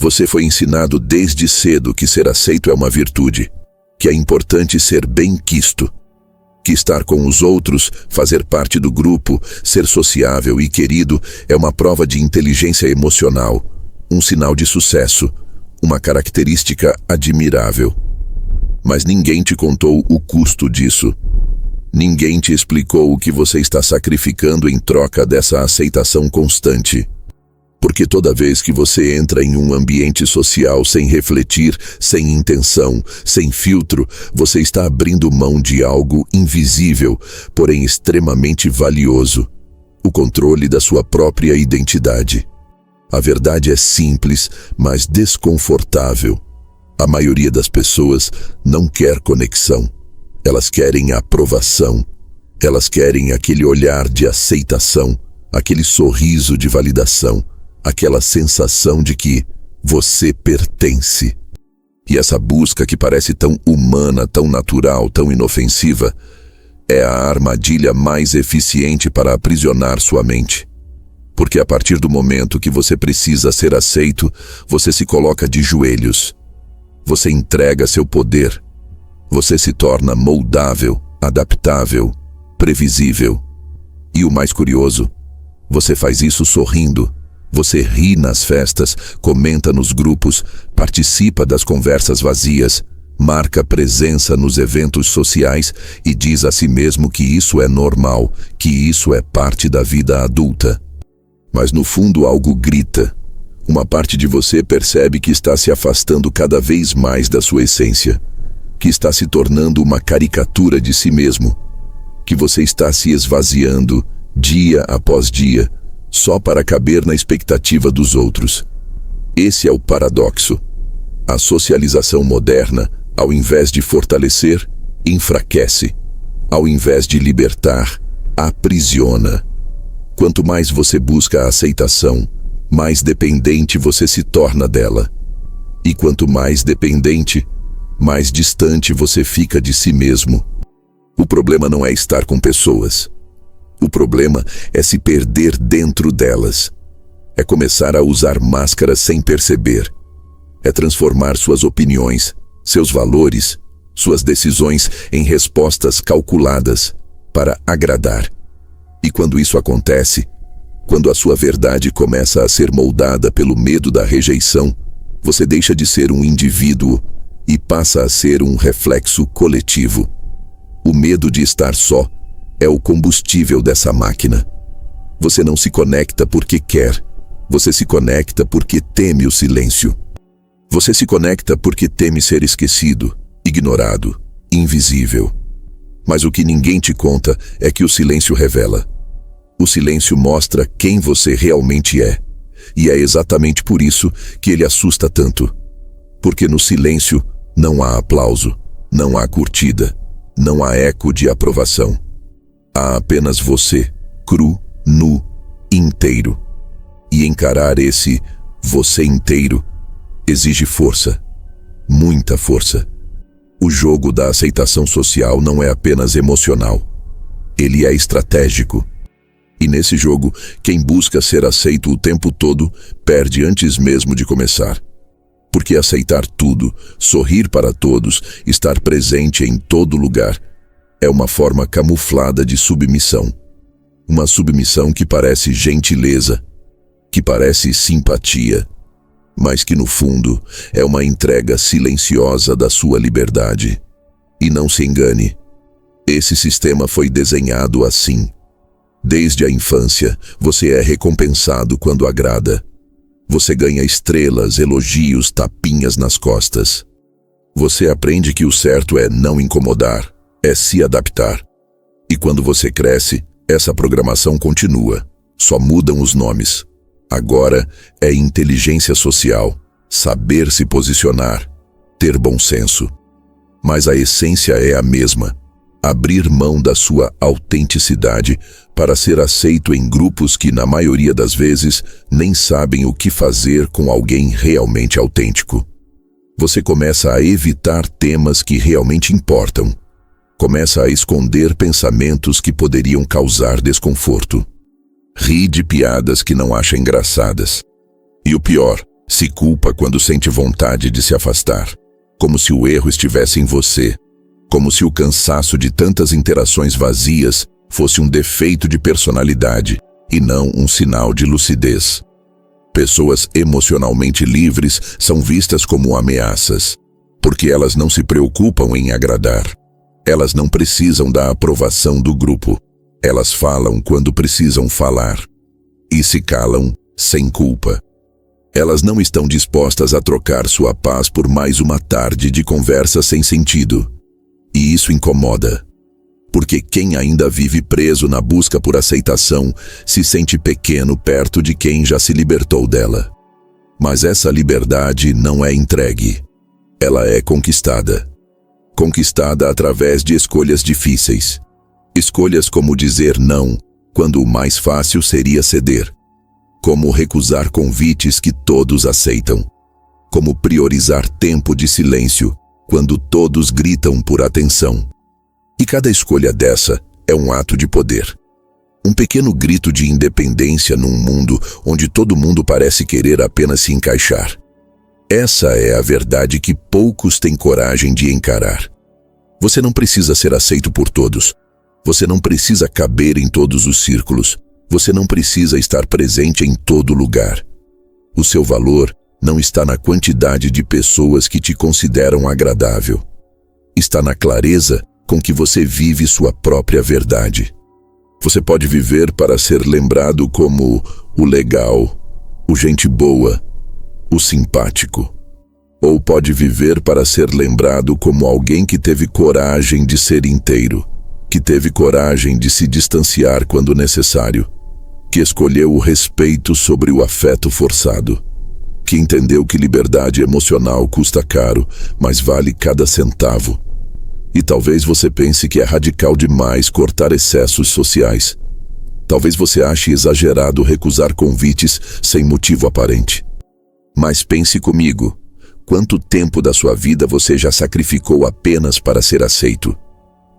Você foi ensinado desde cedo que ser aceito é uma virtude, que é importante ser bem-quisto, que estar com os outros, fazer parte do grupo, ser sociável e querido é uma prova de inteligência emocional, um sinal de sucesso, uma característica admirável. Mas ninguém te contou o custo disso. Ninguém te explicou o que você está sacrificando em troca dessa aceitação constante. Porque toda vez que você entra em um ambiente social sem refletir, sem intenção, sem filtro, você está abrindo mão de algo invisível, porém extremamente valioso: o controle da sua própria identidade. A verdade é simples, mas desconfortável. A maioria das pessoas não quer conexão. Elas querem aprovação. Elas querem aquele olhar de aceitação, aquele sorriso de validação, aquela sensação de que você pertence. E essa busca que parece tão humana, tão natural, tão inofensiva, é a armadilha mais eficiente para aprisionar sua mente. Porque a partir do momento que você precisa ser aceito, você se coloca de joelhos. Você entrega seu poder. Você se torna moldável, adaptável, previsível. E o mais curioso, você faz isso sorrindo. Você ri nas festas, comenta nos grupos, participa das conversas vazias, marca presença nos eventos sociais e diz a si mesmo que isso é normal, que isso é parte da vida adulta. Mas no fundo algo grita. Uma parte de você percebe que está se afastando cada vez mais da sua essência, que está se tornando uma caricatura de si mesmo, que você está se esvaziando dia após dia, só para caber na expectativa dos outros. Esse é o paradoxo. A socialização moderna, ao invés de fortalecer, enfraquece. Ao invés de libertar, aprisiona. Quanto mais você busca a aceitação, mais dependente você se torna dela. E quanto mais dependente, mais distante você fica de si mesmo. O problema não é estar com pessoas. O problema é se perder dentro delas. É começar a usar máscaras sem perceber. É transformar suas opiniões, seus valores, suas decisões em respostas calculadas para agradar. E quando isso acontece, quando a sua verdade começa a ser moldada pelo medo da rejeição, você deixa de ser um indivíduo e passa a ser um reflexo coletivo. O medo de estar só é o combustível dessa máquina. Você não se conecta porque quer. Você se conecta porque teme o silêncio. Você se conecta porque teme ser esquecido, ignorado, invisível. Mas o que ninguém te conta é que o silêncio revela. O silêncio mostra quem você realmente é. E é exatamente por isso que ele assusta tanto. Porque no silêncio não há aplauso, não há curtida, não há eco de aprovação. Há apenas você, cru, nu, inteiro. E encarar esse você inteiro exige força, muita força. O jogo da aceitação social não é apenas emocional. Ele é estratégico. E nesse jogo, quem busca ser aceito o tempo todo, perde antes mesmo de começar. Porque aceitar tudo, sorrir para todos, estar presente em todo lugar, é uma forma camuflada de submissão. Uma submissão que parece gentileza, que parece simpatia, mas que no fundo é uma entrega silenciosa da sua liberdade. E não se engane, esse sistema foi desenhado assim. Desde a infância, você é recompensado quando agrada. Você ganha estrelas, elogios, tapinhas nas costas. Você aprende que o certo é não incomodar, é se adaptar. E quando você cresce, essa programação continua. Só mudam os nomes. Agora é inteligência social, saber se posicionar, ter bom senso. Mas a essência é a mesma. Abrir mão da sua autenticidade para ser aceito em grupos que, na maioria das vezes, nem sabem o que fazer com alguém realmente autêntico. Você começa a evitar temas que realmente importam. Começa a esconder pensamentos que poderiam causar desconforto. Ri de piadas que não acha engraçadas. E o pior, Se culpa quando sente vontade de se afastar, como se o erro estivesse em você, como se o cansaço de tantas interações vazias fosse um defeito de personalidade e não um sinal de lucidez. Pessoas emocionalmente livres são vistas como ameaças, porque elas não se preocupam em agradar. Elas não precisam da aprovação do grupo. Elas falam quando precisam falar e se calam sem culpa. Elas não estão dispostas a trocar sua paz por mais uma tarde de conversa sem sentido. E isso incomoda, porque quem ainda vive preso na busca por aceitação se sente pequeno perto de quem já se libertou dela. Mas essa liberdade não é entregue. Ela é conquistada. Conquistada através de escolhas difíceis. Escolhas como dizer não, quando o mais fácil seria ceder. Como recusar convites que todos aceitam. Como priorizar tempo de silêncio, quando todos gritam por atenção. E cada escolha dessa é um ato de poder. Um pequeno grito de independência num mundo onde todo mundo parece querer apenas se encaixar. Essa é a verdade que poucos têm coragem de encarar. Você não precisa ser aceito por todos. Você não precisa caber em todos os círculos. Você não precisa estar presente em todo lugar. O seu valor não está na quantidade de pessoas que te consideram agradável. Está na clareza com que você vive sua própria verdade. Você pode viver para ser lembrado como o legal, o gente boa, o simpático. Ou pode viver para ser lembrado como alguém que teve coragem de ser inteiro, que teve coragem de se distanciar quando necessário, que escolheu o respeito sobre o afeto forçado, que entendeu que liberdade emocional custa caro, mas vale cada centavo. E talvez você pense que é radical demais cortar excessos sociais. Talvez você ache exagerado recusar convites sem motivo aparente. Mas pense comigo, quanto tempo da sua vida você já sacrificou apenas para ser aceito?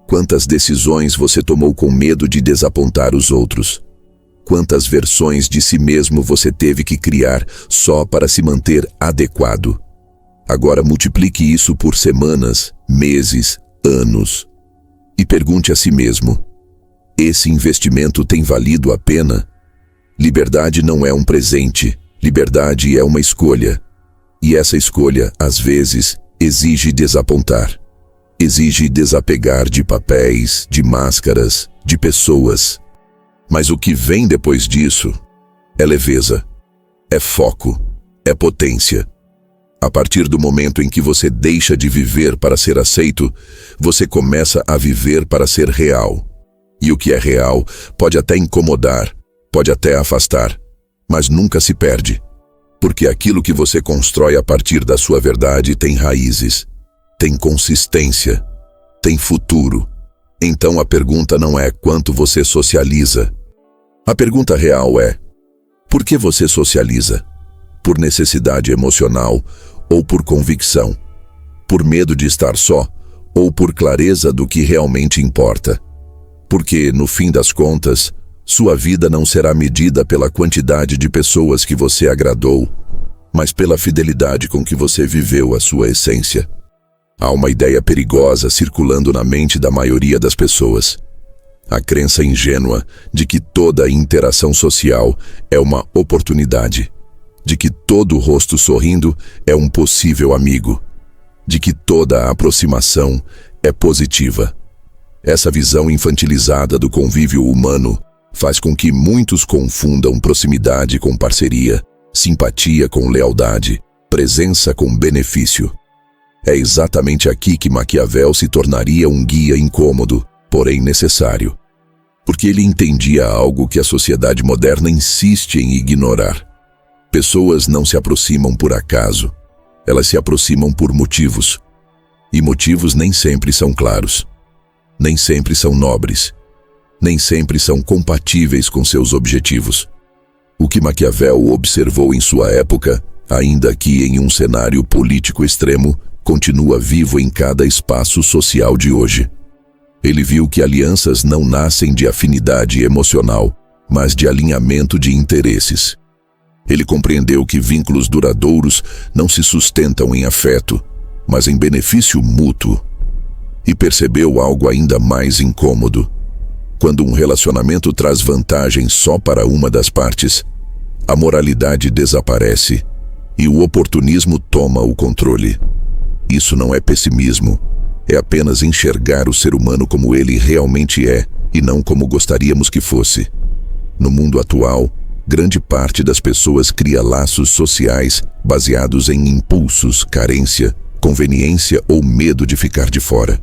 Quantas decisões você tomou com medo de desapontar os outros? Quantas versões de si mesmo você teve que criar só para se manter adequado? Agora multiplique isso por semanas, meses, anos. E pergunte a si mesmo: esse investimento tem valido a pena? Liberdade não é um presente, liberdade é uma escolha. E essa escolha, às vezes, exige desapontar. Exige desapegar de papéis, de máscaras, de pessoas. Mas o que vem depois disso é leveza, é foco, é potência. A partir do momento em que você deixa de viver para ser aceito, você começa a viver para ser real. E o que é real pode até incomodar, pode até afastar, mas nunca se perde. Porque aquilo que você constrói a partir da sua verdade tem raízes, tem consistência, tem futuro. Então a pergunta não é quanto você socializa. A pergunta real é: por que você socializa? Por necessidade emocional ou por convicção? Por medo de estar só ou por clareza do que realmente importa? Porque, no fim das contas, sua vida não será medida pela quantidade de pessoas que você agradou, mas pela fidelidade com que você viveu a sua essência. Há uma ideia perigosa circulando na mente da maioria das pessoas. A crença ingênua de que toda interação social é uma oportunidade, de que todo rosto sorrindo é um possível amigo, de que toda aproximação é positiva. Essa visão infantilizada do convívio humano faz com que muitos confundam proximidade com parceria, simpatia com lealdade, presença com benefício. É exatamente aqui que Maquiavel se tornaria um guia incômodo, porém necessário. Porque ele entendia algo que a sociedade moderna insiste em ignorar. Pessoas não se aproximam por acaso. Elas se aproximam por motivos. E motivos nem sempre são claros. Nem sempre são nobres. Nem sempre são compatíveis com seus objetivos. O que Maquiavel observou em sua época, ainda que em um cenário político extremo, continua vivo em cada espaço social de hoje. Ele viu que alianças não nascem de afinidade emocional, mas de alinhamento de interesses. Ele compreendeu que vínculos duradouros não se sustentam em afeto, mas em benefício mútuo. E percebeu algo ainda mais incômodo. Quando um relacionamento traz vantagem só para uma das partes, a moralidade desaparece e o oportunismo toma o controle. Isso não é pessimismo, é apenas enxergar o ser humano como ele realmente é e não como gostaríamos que fosse. No mundo atual, grande parte das pessoas cria laços sociais baseados em impulsos, carência, conveniência ou medo de ficar de fora.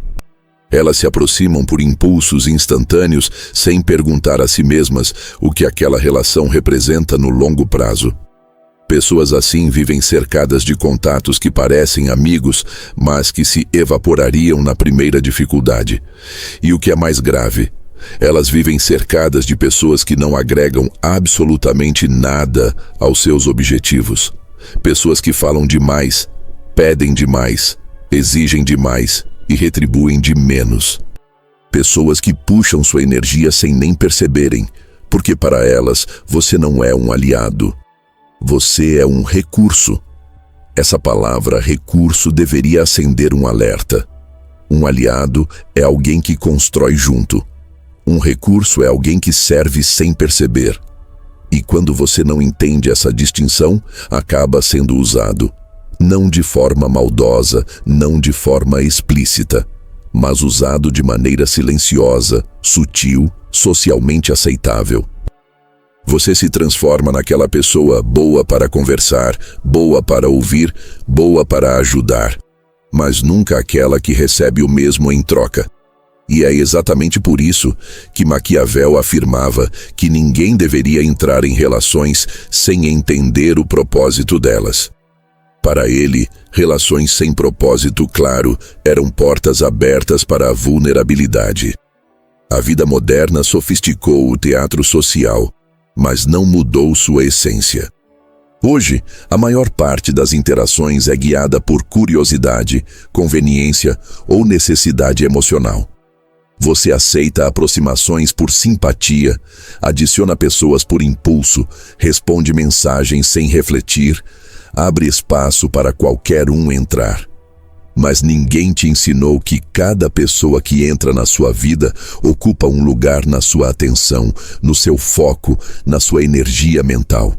Elas se aproximam por impulsos instantâneos sem perguntar a si mesmas o que aquela relação representa no longo prazo. Pessoas assim vivem cercadas de contatos que parecem amigos, mas que se evaporariam na primeira dificuldade. E o que é mais grave, elas vivem cercadas de pessoas que não agregam absolutamente nada aos seus objetivos. Pessoas que falam demais, pedem demais, exigem demais e retribuem de menos. Pessoas que puxam sua energia sem nem perceberem, porque para elas você não é um aliado. Você é um recurso. Essa palavra recurso deveria acender um alerta. Um aliado é alguém que constrói junto. Um recurso é alguém que serve sem perceber. E quando você não entende essa distinção, acaba sendo usado. Não de forma maldosa, não de forma explícita, mas usado de maneira silenciosa, sutil, socialmente aceitável. Você se transforma naquela pessoa boa para conversar, boa para ouvir, boa para ajudar, mas nunca aquela que recebe o mesmo em troca. E é exatamente por isso que Maquiavel afirmava que ninguém deveria entrar em relações sem entender o propósito delas. Para ele, relações sem propósito claro eram portas abertas para a vulnerabilidade. A vida moderna sofisticou o teatro social, mas não mudou sua essência. Hoje, a maior parte das interações é guiada por curiosidade, conveniência ou necessidade emocional. Você aceita aproximações por simpatia, adiciona pessoas por impulso, responde mensagens sem refletir, abre espaço para qualquer um entrar. Mas ninguém te ensinou que cada pessoa que entra na sua vida ocupa um lugar na sua atenção, no seu foco, na sua energia mental.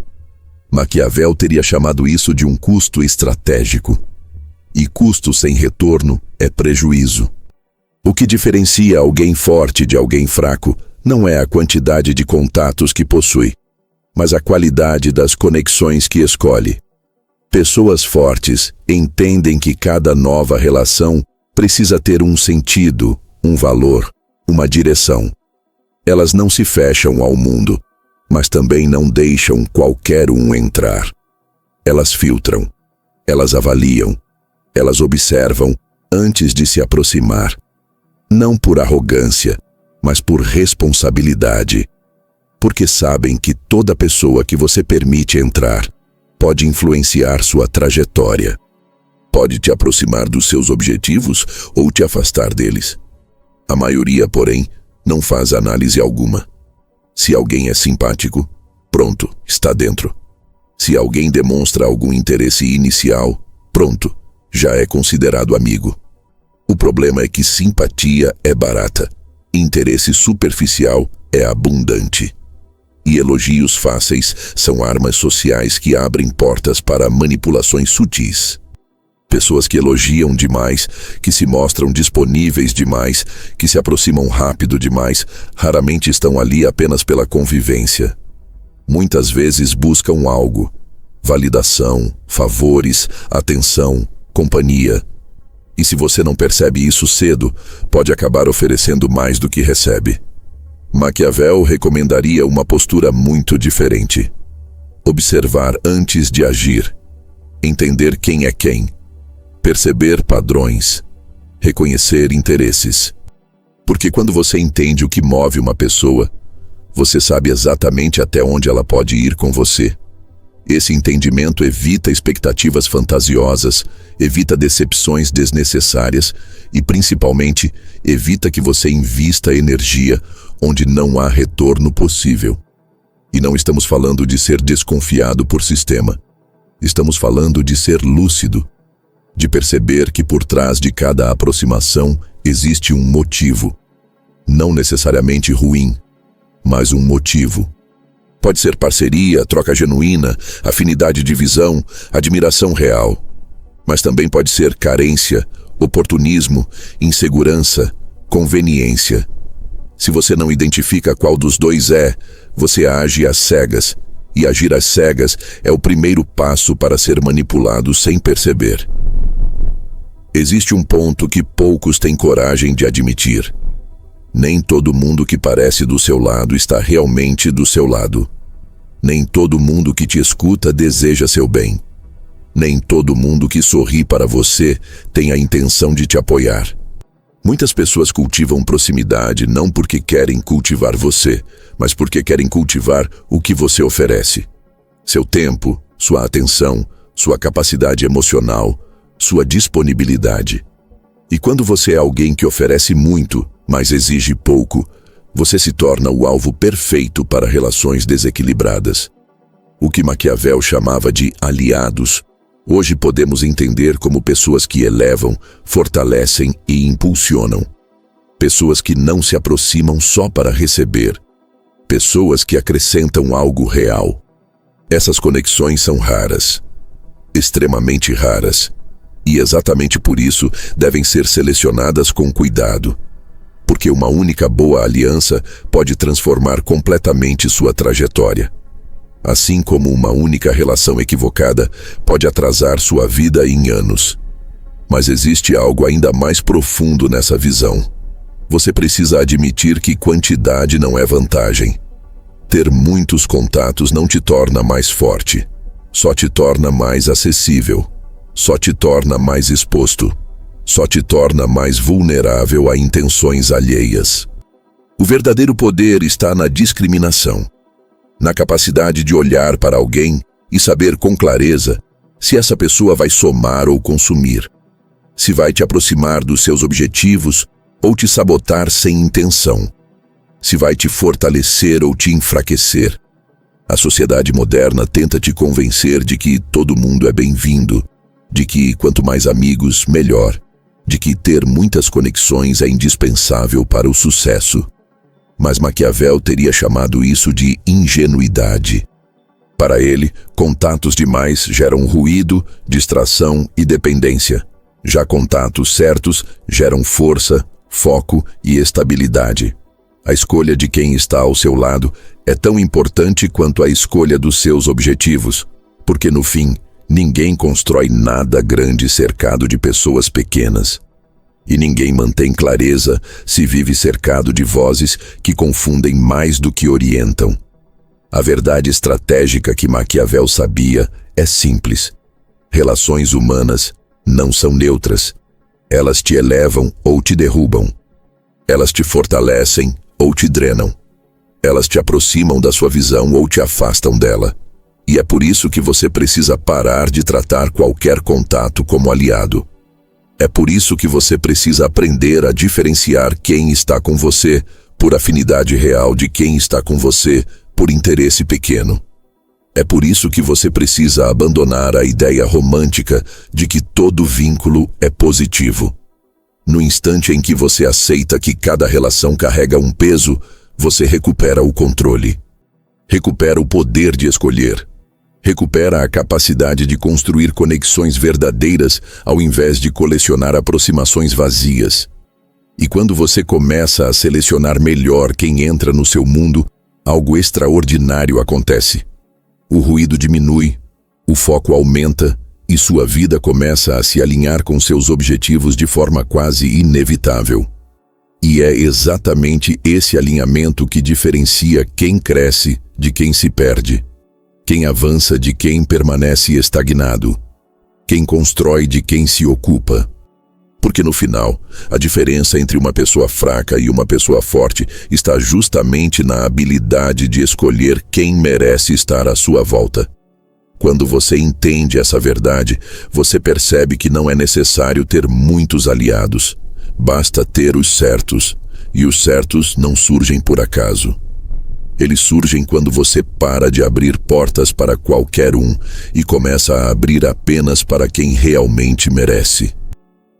Maquiavel teria chamado isso de um custo estratégico. E custo sem retorno é prejuízo. O que diferencia alguém forte de alguém fraco não é a quantidade de contatos que possui, mas a qualidade das conexões que escolhe. Pessoas fortes entendem que cada nova relação precisa ter um sentido, um valor, uma direção. Elas não se fecham ao mundo, mas também não deixam qualquer um entrar. Elas filtram, elas avaliam, elas observam antes de se aproximar. Não por arrogância, mas por responsabilidade. Porque sabem que toda pessoa que você permite entrar pode influenciar sua trajetória. Pode te aproximar dos seus objetivos ou te afastar deles. A maioria, porém, não faz análise alguma. Se alguém é simpático, pronto, está dentro. Se alguém demonstra algum interesse inicial, pronto, já é considerado amigo. O problema é que simpatia é barata, interesse superficial é abundante. E elogios fáceis são armas sociais que abrem portas para manipulações sutis. Pessoas que elogiam demais, que se mostram disponíveis demais, que se aproximam rápido demais, raramente estão ali apenas pela convivência. Muitas vezes buscam algo: validação, favores, atenção, companhia. E se você não percebe isso cedo, pode acabar oferecendo mais do que recebe. Maquiavel recomendaria uma postura muito diferente. Observar antes de agir. Entender quem é quem. Perceber padrões. Reconhecer interesses. Porque quando você entende o que move uma pessoa, você sabe exatamente até onde ela pode ir com você. Esse entendimento evita expectativas fantasiosas, evita decepções desnecessárias e, principalmente, evita que você invista energia onde não há retorno possível. E não estamos falando de ser desconfiado por sistema. Estamos falando de ser lúcido, de perceber que por trás de cada aproximação existe um motivo. Não necessariamente ruim, mas um motivo. Pode ser parceria, troca genuína, afinidade de visão, admiração real. Mas também pode ser carência, oportunismo, insegurança, conveniência. Se você não identifica qual dos dois é, você age às cegas. E agir às cegas é o primeiro passo para ser manipulado sem perceber. Existe um ponto que poucos têm coragem de admitir. Nem todo mundo que parece do seu lado está realmente do seu lado. Nem todo mundo que te escuta deseja seu bem. Nem todo mundo que sorri para você tem a intenção de te apoiar. Muitas pessoas cultivam proximidade não porque querem cultivar você, mas porque querem cultivar o que você oferece. Seu tempo, sua atenção, sua capacidade emocional, sua disponibilidade. E quando você é alguém que oferece muito, mas exige pouco, você se torna o alvo perfeito para relações desequilibradas. O que Maquiavel chamava de aliados, hoje podemos entender como pessoas que elevam, fortalecem e impulsionam. Pessoas que não se aproximam só para receber. Pessoas que acrescentam algo real. Essas conexões são raras, extremamente raras, e exatamente por isso devem ser selecionadas com cuidado. Porque uma única boa aliança pode transformar completamente sua trajetória. Assim como uma única relação equivocada pode atrasar sua vida em anos. Mas existe algo ainda mais profundo nessa visão. Você precisa admitir que quantidade não é vantagem. Ter muitos contatos não te torna mais forte. Só te torna mais acessível. Só te torna mais exposto. Só te torna mais vulnerável a intenções alheias. O verdadeiro poder está na discriminação. Na capacidade de olhar para alguém e saber com clareza se essa pessoa vai somar ou consumir, se vai te aproximar dos seus objetivos ou te sabotar sem intenção, se vai te fortalecer ou te enfraquecer. A sociedade moderna tenta te convencer de que todo mundo é bem-vindo, de que quanto mais amigos, melhor, de que ter muitas conexões é indispensável para o sucesso. Mas Maquiavel teria chamado isso de ingenuidade. Para ele, contatos demais geram ruído, distração e dependência. Já contatos certos geram força, foco e estabilidade. A escolha de quem está ao seu lado é tão importante quanto a escolha dos seus objetivos, porque no fim, ninguém constrói nada grande cercado de pessoas pequenas. E ninguém mantém clareza se vive cercado de vozes que confundem mais do que orientam. A verdade estratégica que Maquiavel sabia é simples. Relações humanas não são neutras. Elas te elevam ou te derrubam. Elas te fortalecem ou te drenam. Elas te aproximam da sua visão ou te afastam dela. E é por isso que você precisa parar de tratar qualquer contato como aliado. É por isso que você precisa aprender a diferenciar quem está com você por afinidade real de quem está com você por interesse pequeno. É por isso que você precisa abandonar a ideia romântica de que todo vínculo é positivo. No instante em que você aceita que cada relação carrega um peso, você recupera o controle. Recupera o poder de escolher. Recupera a capacidade de construir conexões verdadeiras ao invés de colecionar aproximações vazias. E quando você começa a selecionar melhor quem entra no seu mundo, algo extraordinário acontece. O ruído diminui, o foco aumenta e sua vida começa a se alinhar com seus objetivos de forma quase inevitável. E é exatamente esse alinhamento que diferencia quem cresce de quem se perde. Quem avança de quem permanece estagnado. Quem constrói de quem se ocupa. Porque no final, a diferença entre uma pessoa fraca e uma pessoa forte está justamente na habilidade de escolher quem merece estar à sua volta. Quando você entende essa verdade, você percebe que não é necessário ter muitos aliados. Basta ter os certos, e os certos não surgem por acaso. Eles surgem quando você para de abrir portas para qualquer um e começa a abrir apenas para quem realmente merece.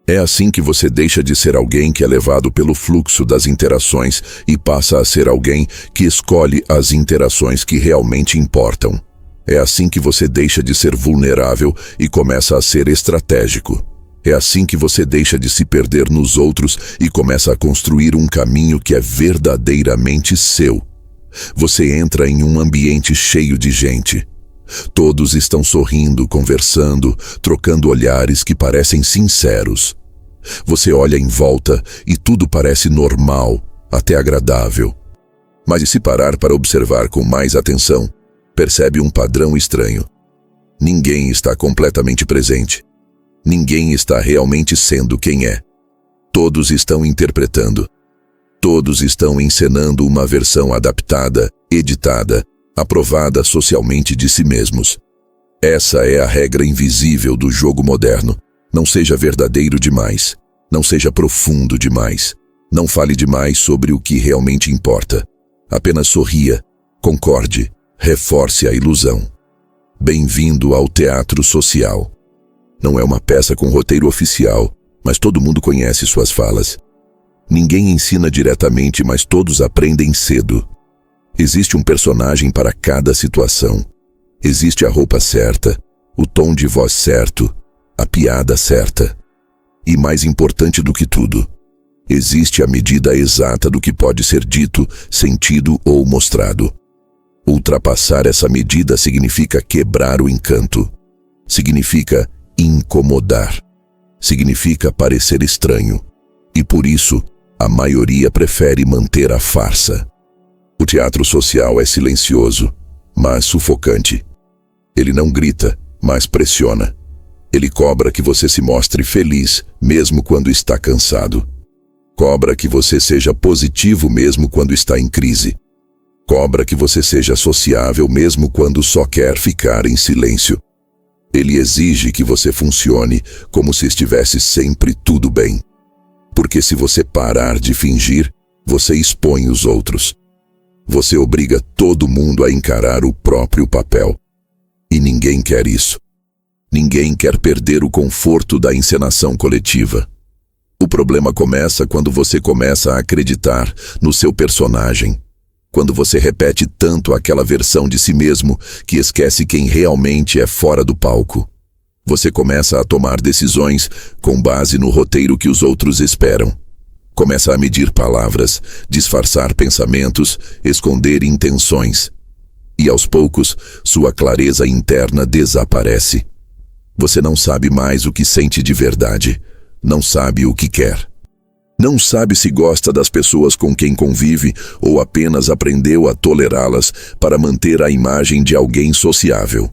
É assim que você deixa de ser alguém que é levado pelo fluxo das interações e passa a ser alguém que escolhe as interações que realmente importam. É assim que você deixa de ser vulnerável e começa a ser estratégico. É assim que você deixa de se perder nos outros e começa a construir um caminho que é verdadeiramente seu. Você entra em um ambiente cheio de gente. Todos estão sorrindo, conversando, trocando olhares que parecem sinceros. Você olha em volta e tudo parece normal, até agradável. Mas se parar para observar com mais atenção, percebe um padrão estranho. Ninguém está completamente presente. Ninguém está realmente sendo quem é. Todos estão interpretando. Todos estão encenando uma versão adaptada, editada, aprovada socialmente de si mesmos. Essa é a regra invisível do jogo moderno. Não seja verdadeiro demais. Não seja profundo demais. Não fale demais sobre o que realmente importa. Apenas sorria, concorde, reforce a ilusão. Bem-vindo ao teatro social. Não é uma peça com roteiro oficial, mas todo mundo conhece suas falas. Ninguém ensina diretamente, mas todos aprendem cedo. Existe um personagem para cada situação. Existe a roupa certa, o tom de voz certo, a piada certa. E mais importante do que tudo, existe a medida exata do que pode ser dito, sentido ou mostrado. Ultrapassar essa medida significa quebrar o encanto. Significa incomodar. Significa parecer estranho. E por isso, a maioria prefere manter a farsa. O teatro social é silencioso, mas sufocante. Ele não grita, mas pressiona. Ele cobra que você se mostre feliz, mesmo quando está cansado. Cobra que você seja positivo mesmo quando está em crise. Cobra que você seja sociável mesmo quando só quer ficar em silêncio. Ele exige que você funcione como se estivesse sempre tudo bem. Porque se você parar de fingir, você expõe os outros. Você obriga todo mundo a encarar o próprio papel. E ninguém quer isso. Ninguém quer perder o conforto da encenação coletiva. O problema começa quando você começa a acreditar no seu personagem. Quando você repete tanto aquela versão de si mesmo que esquece quem realmente é fora do palco. Você começa a tomar decisões com base no roteiro que os outros esperam. Começa a medir palavras, disfarçar pensamentos, esconder intenções. E aos poucos, sua clareza interna desaparece. Você não sabe mais o que sente de verdade. Não sabe o que quer. Não sabe se gosta das pessoas com quem convive ou apenas aprendeu a tolerá-las para manter a imagem de alguém sociável.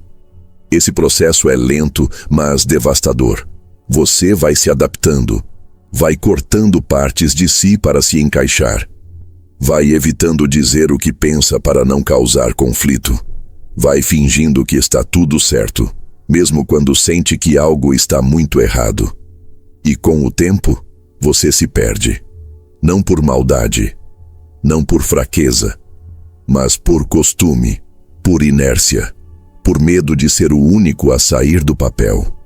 Esse processo é lento, mas devastador. Você vai se adaptando. Vai cortando partes de si para se encaixar. Vai evitando dizer o que pensa para não causar conflito. Vai fingindo que está tudo certo, mesmo quando sente que algo está muito errado. E com o tempo, você se perde. Não por maldade, não por fraqueza, mas por costume, por inércia, por medo de ser o único a sair do papel.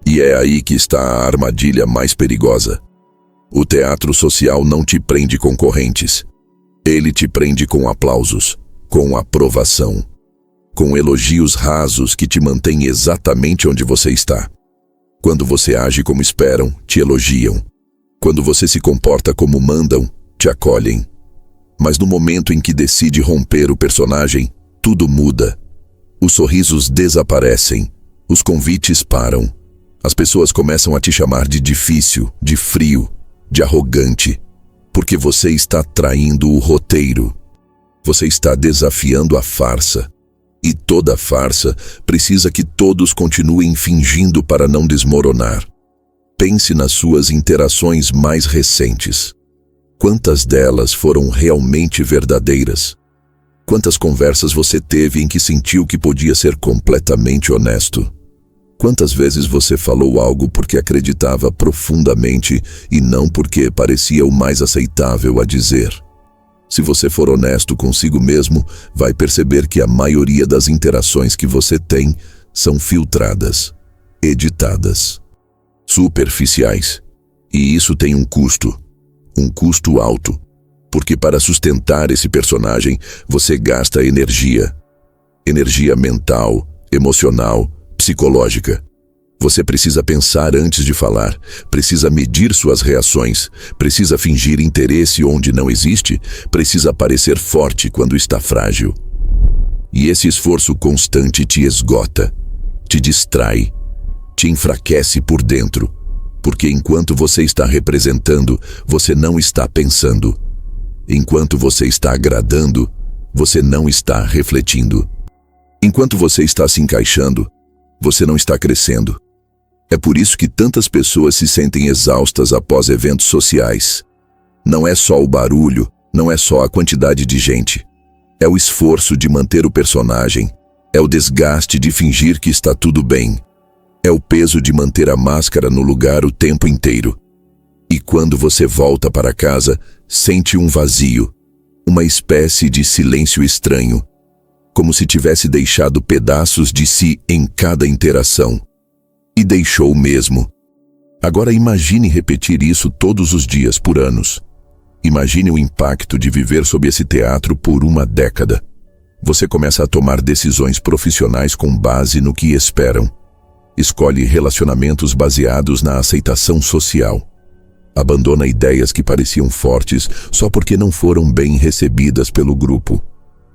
E é aí que está a armadilha mais perigosa. O teatro social não te prende com correntes. Ele te prende com aplausos, com aprovação, com elogios rasos que te mantêm exatamente onde você está. Quando você age como esperam, te elogiam. Quando você se comporta como mandam, te acolhem. Mas no momento em que decide romper o personagem, tudo muda. Os sorrisos desaparecem, os convites param. As pessoas começam a te chamar de difícil, de frio, de arrogante, porque você está traindo o roteiro. Você está desafiando a farsa. E toda farsa precisa que todos continuem fingindo para não desmoronar. Pense nas suas interações mais recentes. Quantas delas foram realmente verdadeiras? Quantas conversas você teve em que sentiu que podia ser completamente honesto? Quantas vezes você falou algo porque acreditava profundamente e não porque parecia o mais aceitável a dizer? Se você for honesto consigo mesmo, vai perceber que a maioria das interações que você tem são filtradas, editadas, superficiais. E isso tem um custo alto, porque para sustentar esse personagem, você gasta energia mental, emocional, psicológica. Você precisa pensar antes de falar, precisa medir suas reações, precisa fingir interesse onde não existe, precisa parecer forte quando está frágil. E esse esforço constante te esgota, te distrai, te enfraquece por dentro, porque enquanto você está representando, você não está pensando. Enquanto você está agradando, você não está refletindo. Enquanto você está se encaixando, você não está crescendo. É por isso que tantas pessoas se sentem exaustas após eventos sociais. Não é só o barulho, não é só a quantidade de gente. É o esforço de manter o personagem, é o desgaste de fingir que está tudo bem, é o peso de manter a máscara no lugar o tempo inteiro. E quando você volta para casa, sente um vazio, uma espécie de silêncio estranho, como se tivesse deixado pedaços de si em cada interação. E deixou mesmo. Agora imagine repetir isso todos os dias por anos. Imagine o impacto de viver sob esse teatro por uma década. Você começa a tomar decisões profissionais com base no que esperam. Escolhe relacionamentos baseados na aceitação social. Abandona ideias que pareciam fortes só porque não foram bem recebidas pelo grupo.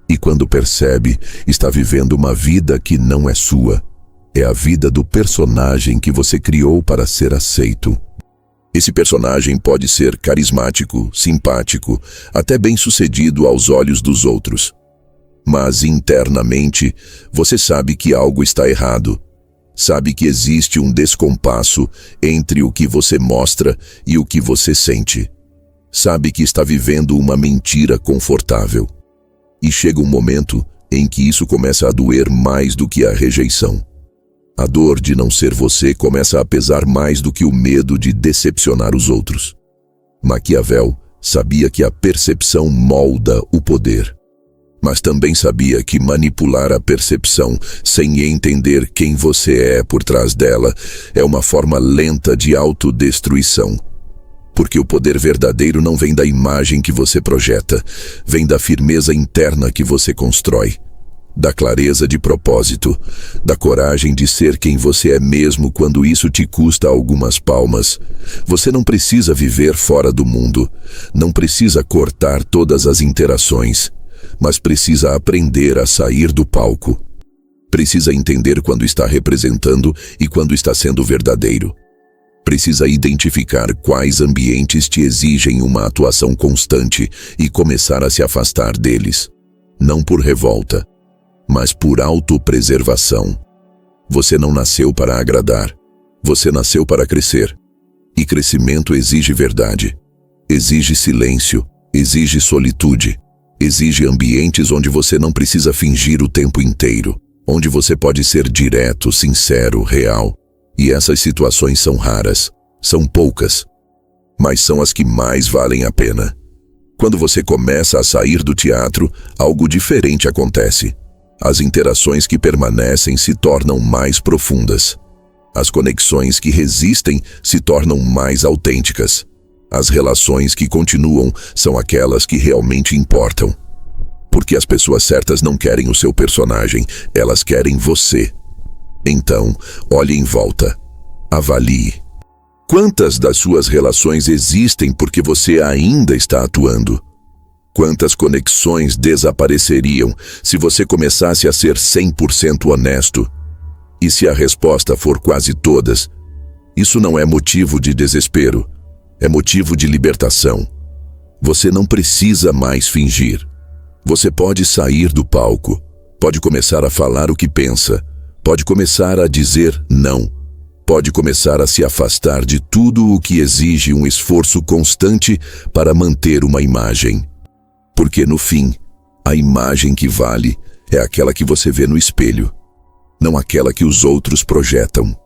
E quando percebe, está vivendo uma vida que não é sua. É a vida do personagem que você criou para ser aceito. Esse personagem pode ser carismático, simpático, até bem-sucedido aos olhos dos outros. Mas internamente, você sabe que algo está errado. Sabe que existe um descompasso entre o que você mostra e o que você sente. Sabe que está vivendo uma mentira confortável. E chega um momento em que isso começa a doer mais do que a rejeição. A dor de não ser você começa a pesar mais do que o medo de decepcionar os outros. Maquiavel sabia que a percepção molda o poder, mas também sabia que manipular a percepção sem entender quem você é por trás dela é uma forma lenta de autodestruição. Porque o poder verdadeiro não vem da imagem que você projeta, vem da firmeza interna que você constrói. Da clareza de propósito, da coragem de ser quem você é mesmo quando isso te custa algumas palmas. Você não precisa viver fora do mundo, não precisa cortar todas as interações, mas precisa aprender a sair do palco. Precisa entender quando está representando e quando está sendo verdadeiro. Precisa identificar quais ambientes te exigem uma atuação constante e começar a se afastar deles. Não por revolta, mas por autopreservação. Você não nasceu para agradar, você nasceu para crescer. E crescimento exige verdade, exige silêncio, exige solitude, exige ambientes onde você não precisa fingir o tempo inteiro, onde você pode ser direto, sincero, real. E essas situações são raras, são poucas, mas são as que mais valem a pena. Quando você começa a sair do teatro, algo diferente acontece. As interações que permanecem se tornam mais profundas. As conexões que resistem se tornam mais autênticas. As relações que continuam são aquelas que realmente importam. Porque as pessoas certas não querem o seu personagem, elas querem você. Então, olhe em volta. Avalie. Quantas das suas relações existem porque você ainda está atuando? Quantas conexões desapareceriam se você começasse a ser 100% honesto? E se a resposta for quase todas, isso não é motivo de desespero, é motivo de libertação. Você não precisa mais fingir. Você pode sair do palco, pode começar a falar o que pensa, pode começar a dizer não, pode começar a se afastar de tudo o que exige um esforço constante para manter uma imagem. Porque no fim, a imagem que vale é aquela que você vê no espelho, não aquela que os outros projetam.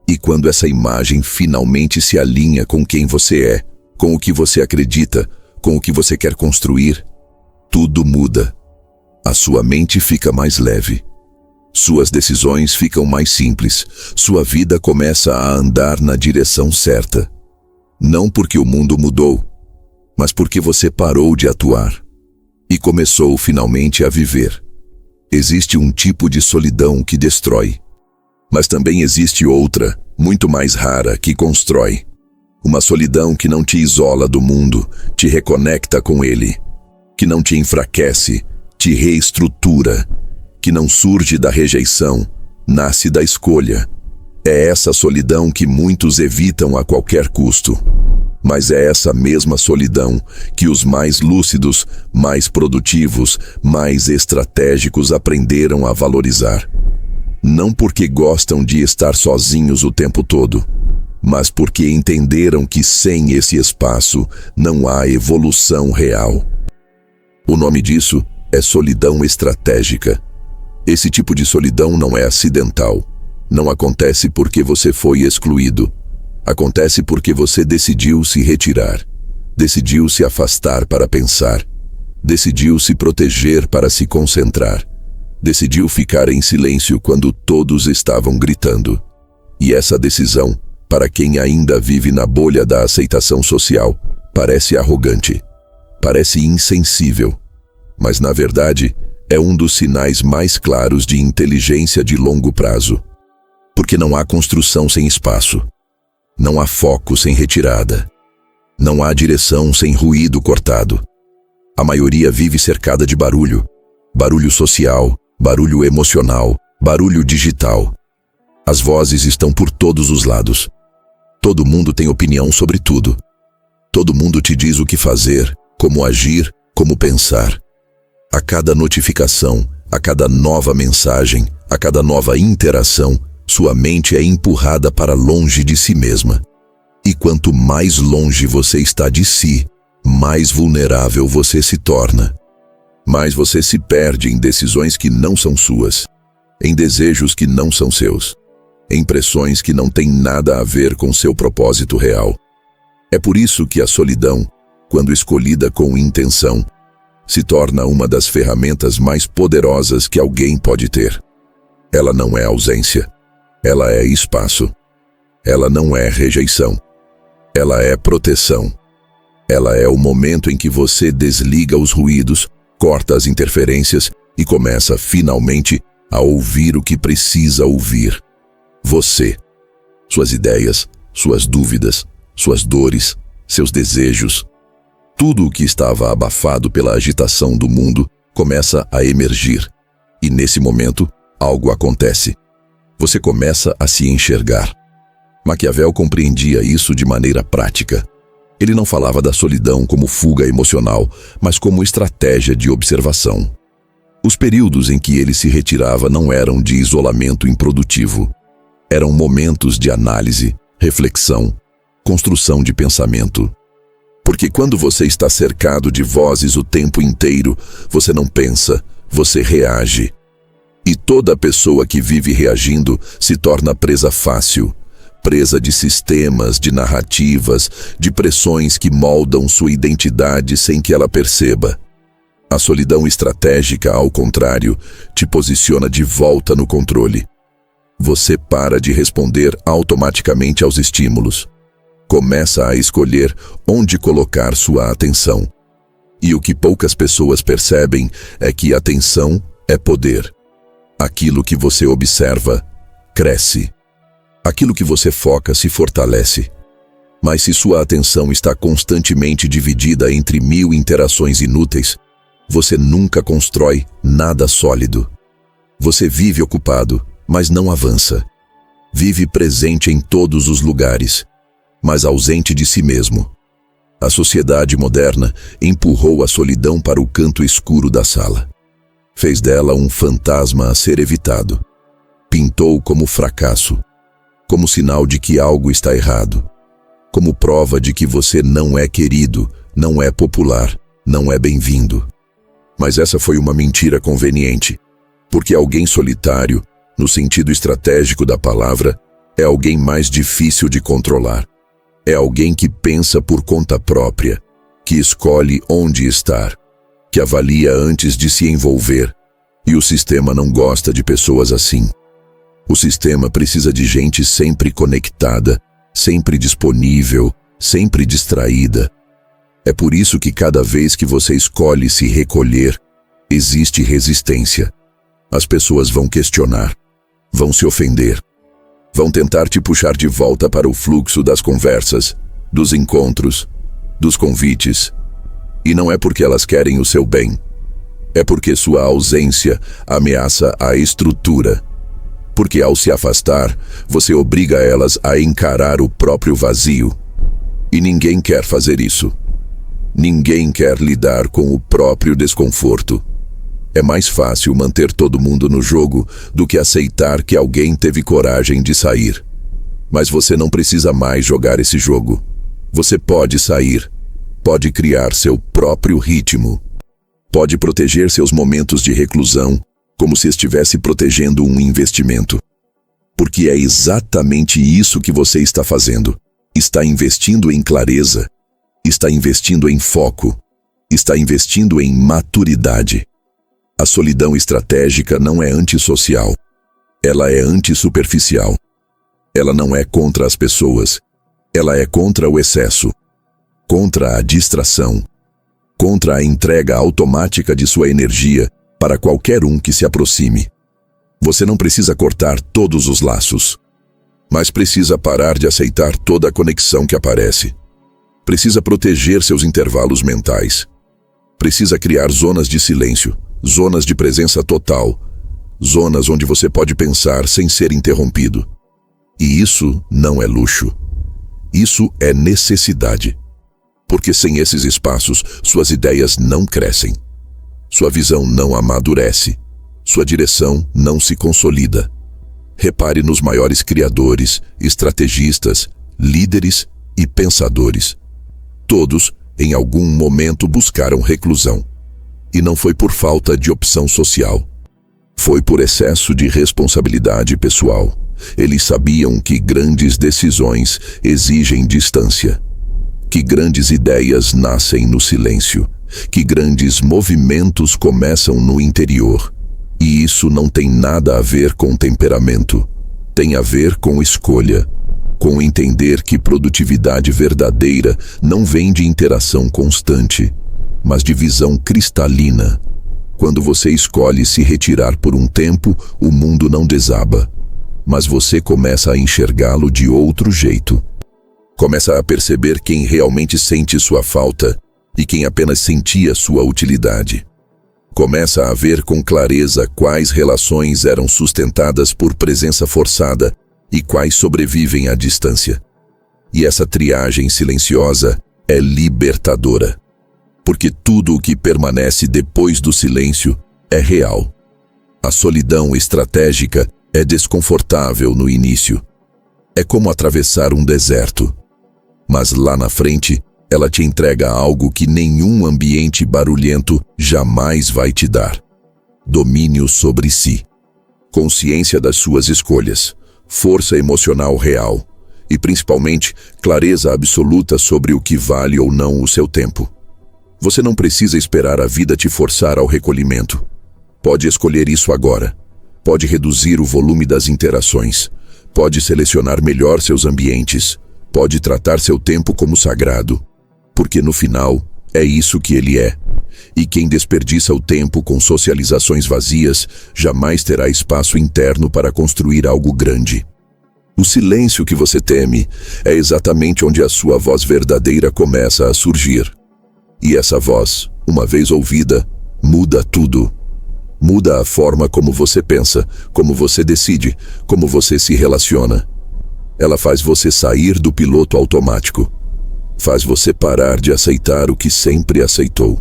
E quando essa imagem finalmente se alinha com quem você é, com o que você acredita, com o que você quer construir, tudo muda. A sua mente fica mais leve. Suas decisões ficam mais simples. Sua vida começa a andar na direção certa. Não porque o mundo mudou, mas porque você parou de atuar e começou finalmente a viver. Existe um tipo de solidão que destrói, mas também existe outra, muito mais rara, que constrói. Uma solidão que não te isola do mundo, te reconecta com ele, que não te enfraquece, te reestrutura, que não surge da rejeição, nasce da escolha. É essa solidão que muitos evitam a qualquer custo. Mas é essa mesma solidão que os mais lúcidos, mais produtivos, mais estratégicos aprenderam a valorizar. Não porque gostam de estar sozinhos o tempo todo, mas porque entenderam que sem esse espaço não há evolução real. O nome disso é solidão estratégica. Esse tipo de solidão não é acidental. Não acontece porque você foi excluído. Acontece porque você decidiu se retirar, decidiu se afastar para pensar, decidiu se proteger para se concentrar, decidiu ficar em silêncio quando todos estavam gritando. E essa decisão, para quem ainda vive na bolha da aceitação social, parece arrogante, parece insensível, mas na verdade é um dos sinais mais claros de inteligência de longo prazo. Porque não há construção sem espaço. Não há foco sem retirada. Não há direção sem ruído cortado. A maioria vive cercada de barulho. Barulho social, barulho emocional, barulho digital. As vozes estão por todos os lados. Todo mundo tem opinião sobre tudo. Todo mundo te diz o que fazer, como agir, como pensar. A cada notificação, a cada nova mensagem, a cada nova interação, sua mente é empurrada para longe de si mesma. E quanto mais longe você está de si, mais vulnerável você se torna. Mais você se perde em decisões que não são suas, em desejos que não são seus, em pressões que não têm nada a ver com seu propósito real. É por isso que a solidão, quando escolhida com intenção, se torna uma das ferramentas mais poderosas que alguém pode ter. Ela não é ausência. Ela é espaço. Ela não é rejeição. Ela é proteção. Ela é o momento em que você desliga os ruídos, corta as interferências e começa finalmente a ouvir o que precisa ouvir. Você. Suas ideias, suas dúvidas, suas dores, seus desejos. Tudo o que estava abafado pela agitação do mundo começa a emergir. E nesse momento, algo acontece. Você começa a se enxergar. Maquiavel compreendia isso de maneira prática. Ele não falava da solidão como fuga emocional, mas como estratégia de observação. Os períodos em que ele se retirava não eram de isolamento improdutivo. Eram momentos de análise, reflexão, construção de pensamento. Porque quando você está cercado de vozes o tempo inteiro, você não pensa, você reage. E toda pessoa que vive reagindo se torna presa fácil, presa de sistemas, de narrativas, de pressões que moldam sua identidade sem que ela perceba. A solidão estratégica, ao contrário, te posiciona de volta no controle. Você para de responder automaticamente aos estímulos. Começa a escolher onde colocar sua atenção. E o que poucas pessoas percebem é que atenção é poder. Aquilo que você observa, cresce. Aquilo que você foca se fortalece. Mas se sua atenção está constantemente dividida entre 1000 interações inúteis, você nunca constrói nada sólido. Você vive ocupado, mas não avança. Vive presente em todos os lugares, mas ausente de si mesmo. A sociedade moderna empurrou a solidão para o canto escuro da sala. Fez dela um fantasma a ser evitado. Pintou como fracasso, como sinal de que algo está errado, como prova de que você não é querido, não é popular, não é bem-vindo. Mas essa foi uma mentira conveniente, porque alguém solitário, no sentido estratégico da palavra, é alguém mais difícil de controlar. É alguém que pensa por conta própria, que escolhe onde estar, que avalia antes de se envolver, e o sistema não gosta de pessoas assim. O sistema precisa de gente sempre conectada, sempre disponível, sempre distraída. É por isso que cada vez que você escolhe se recolher, existe resistência. As pessoas vão questionar, vão se ofender, vão tentar te puxar de volta para o fluxo das conversas, dos encontros, dos convites. E não é porque elas querem o seu bem. É porque sua ausência ameaça a estrutura. Porque ao se afastar, você obriga elas a encarar o próprio vazio. E ninguém quer fazer isso. Ninguém quer lidar com o próprio desconforto. É mais fácil manter todo mundo no jogo do que aceitar que alguém teve coragem de sair. Mas você não precisa mais jogar esse jogo. Você pode sair. Pode criar seu próprio ritmo. Pode proteger seus momentos de reclusão como se estivesse protegendo um investimento. Porque é exatamente isso que você está fazendo. Está investindo em clareza. Está investindo em foco. Está investindo em maturidade. A solidão estratégica não é antissocial. Ela é antisuperficial. Ela não é contra as pessoas. Ela é contra o excesso. Contra a distração, contra a entrega automática de sua energia para qualquer um que se aproxime. Você não precisa cortar todos os laços, mas precisa parar de aceitar toda a conexão que aparece. Precisa proteger seus intervalos mentais. Precisa criar zonas de silêncio, zonas de presença total, zonas onde você pode pensar sem ser interrompido. E isso não é luxo. Isso é necessidade. Porque sem esses espaços, suas ideias não crescem. Sua visão não amadurece. Sua direção não se consolida. Repare nos maiores criadores, estrategistas, líderes e pensadores. Todos, em algum momento, buscaram reclusão. E não foi por falta de opção social. Foi por excesso de responsabilidade pessoal. Eles sabiam que grandes decisões exigem distância. Que grandes ideias nascem no silêncio, que grandes movimentos começam no interior. E isso não tem nada a ver com temperamento. Tem a ver com escolha, com entender que produtividade verdadeira não vem de interação constante, mas de visão cristalina. Quando você escolhe se retirar por um tempo, o mundo não desaba, mas você começa a enxergá-lo de outro jeito. Começa a perceber quem realmente sente sua falta e quem apenas sentia sua utilidade. Começa a ver com clareza quais relações eram sustentadas por presença forçada e quais sobrevivem à distância. E essa triagem silenciosa é libertadora. Porque tudo o que permanece depois do silêncio é real. A solidão estratégica é desconfortável no início. É como atravessar um deserto. Mas lá na frente, ela te entrega algo que nenhum ambiente barulhento jamais vai te dar. Domínio sobre si. Consciência das suas escolhas. Força emocional real. E principalmente, clareza absoluta sobre o que vale ou não o seu tempo. Você não precisa esperar a vida te forçar ao recolhimento. Pode escolher isso agora. Pode reduzir o volume das interações. Pode selecionar melhor seus ambientes. Pode tratar seu tempo como sagrado, porque no final é isso que ele é. E quem desperdiça o tempo com socializações vazias jamais terá espaço interno para construir algo grande. O silêncio que você teme é exatamente onde a sua voz verdadeira começa a surgir. E essa voz, uma vez ouvida, muda tudo. Muda a forma como você pensa, como você decide, como você se relaciona. Ela faz você sair do piloto automático. Faz você parar de aceitar o que sempre aceitou.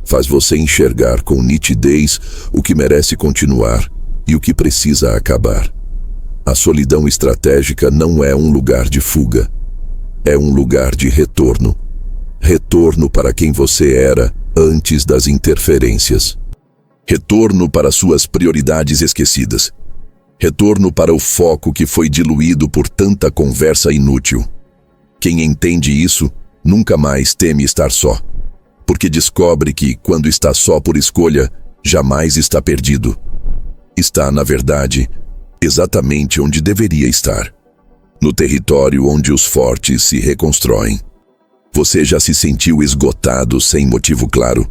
Faz você enxergar com nitidez o que merece continuar e o que precisa acabar. A solidão estratégica não é um lugar de fuga. É um lugar de retorno. Retorno para quem você era antes das interferências. Retorno para suas prioridades esquecidas. Retorno para o foco que foi diluído por tanta conversa inútil. Quem entende isso, nunca mais teme estar só. Porque descobre que, quando está só por escolha, jamais está perdido. Está, na verdade, exatamente onde deveria estar. No território onde os fortes se reconstroem. Você já se sentiu esgotado sem motivo claro?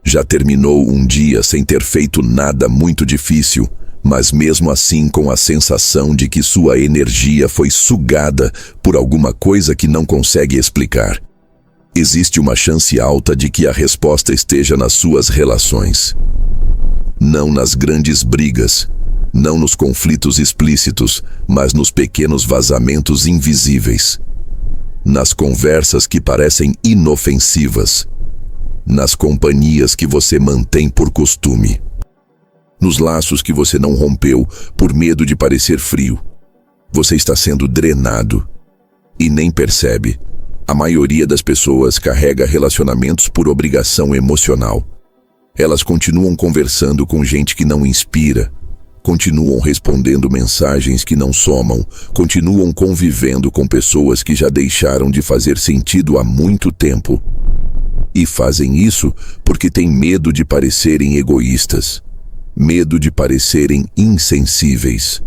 Já terminou um dia sem ter feito nada muito difícil, mas mesmo assim com a sensação de que sua energia foi sugada por alguma coisa que não consegue explicar? Existe uma chance alta de que a resposta esteja nas suas relações. Não nas grandes brigas, não nos conflitos explícitos, mas nos pequenos vazamentos invisíveis. Nas conversas que parecem inofensivas. Nas companhias que você mantém por costume. Nos laços que você não rompeu por medo de parecer frio. Você está sendo drenado e nem percebe. A maioria das pessoas carrega relacionamentos por obrigação emocional. Elas continuam conversando com gente que não inspira, continuam respondendo mensagens que não somam, continuam convivendo com pessoas que já deixaram de fazer sentido há muito tempo. E fazem isso porque têm medo de parecerem egoístas, medo de parecerem insensíveis.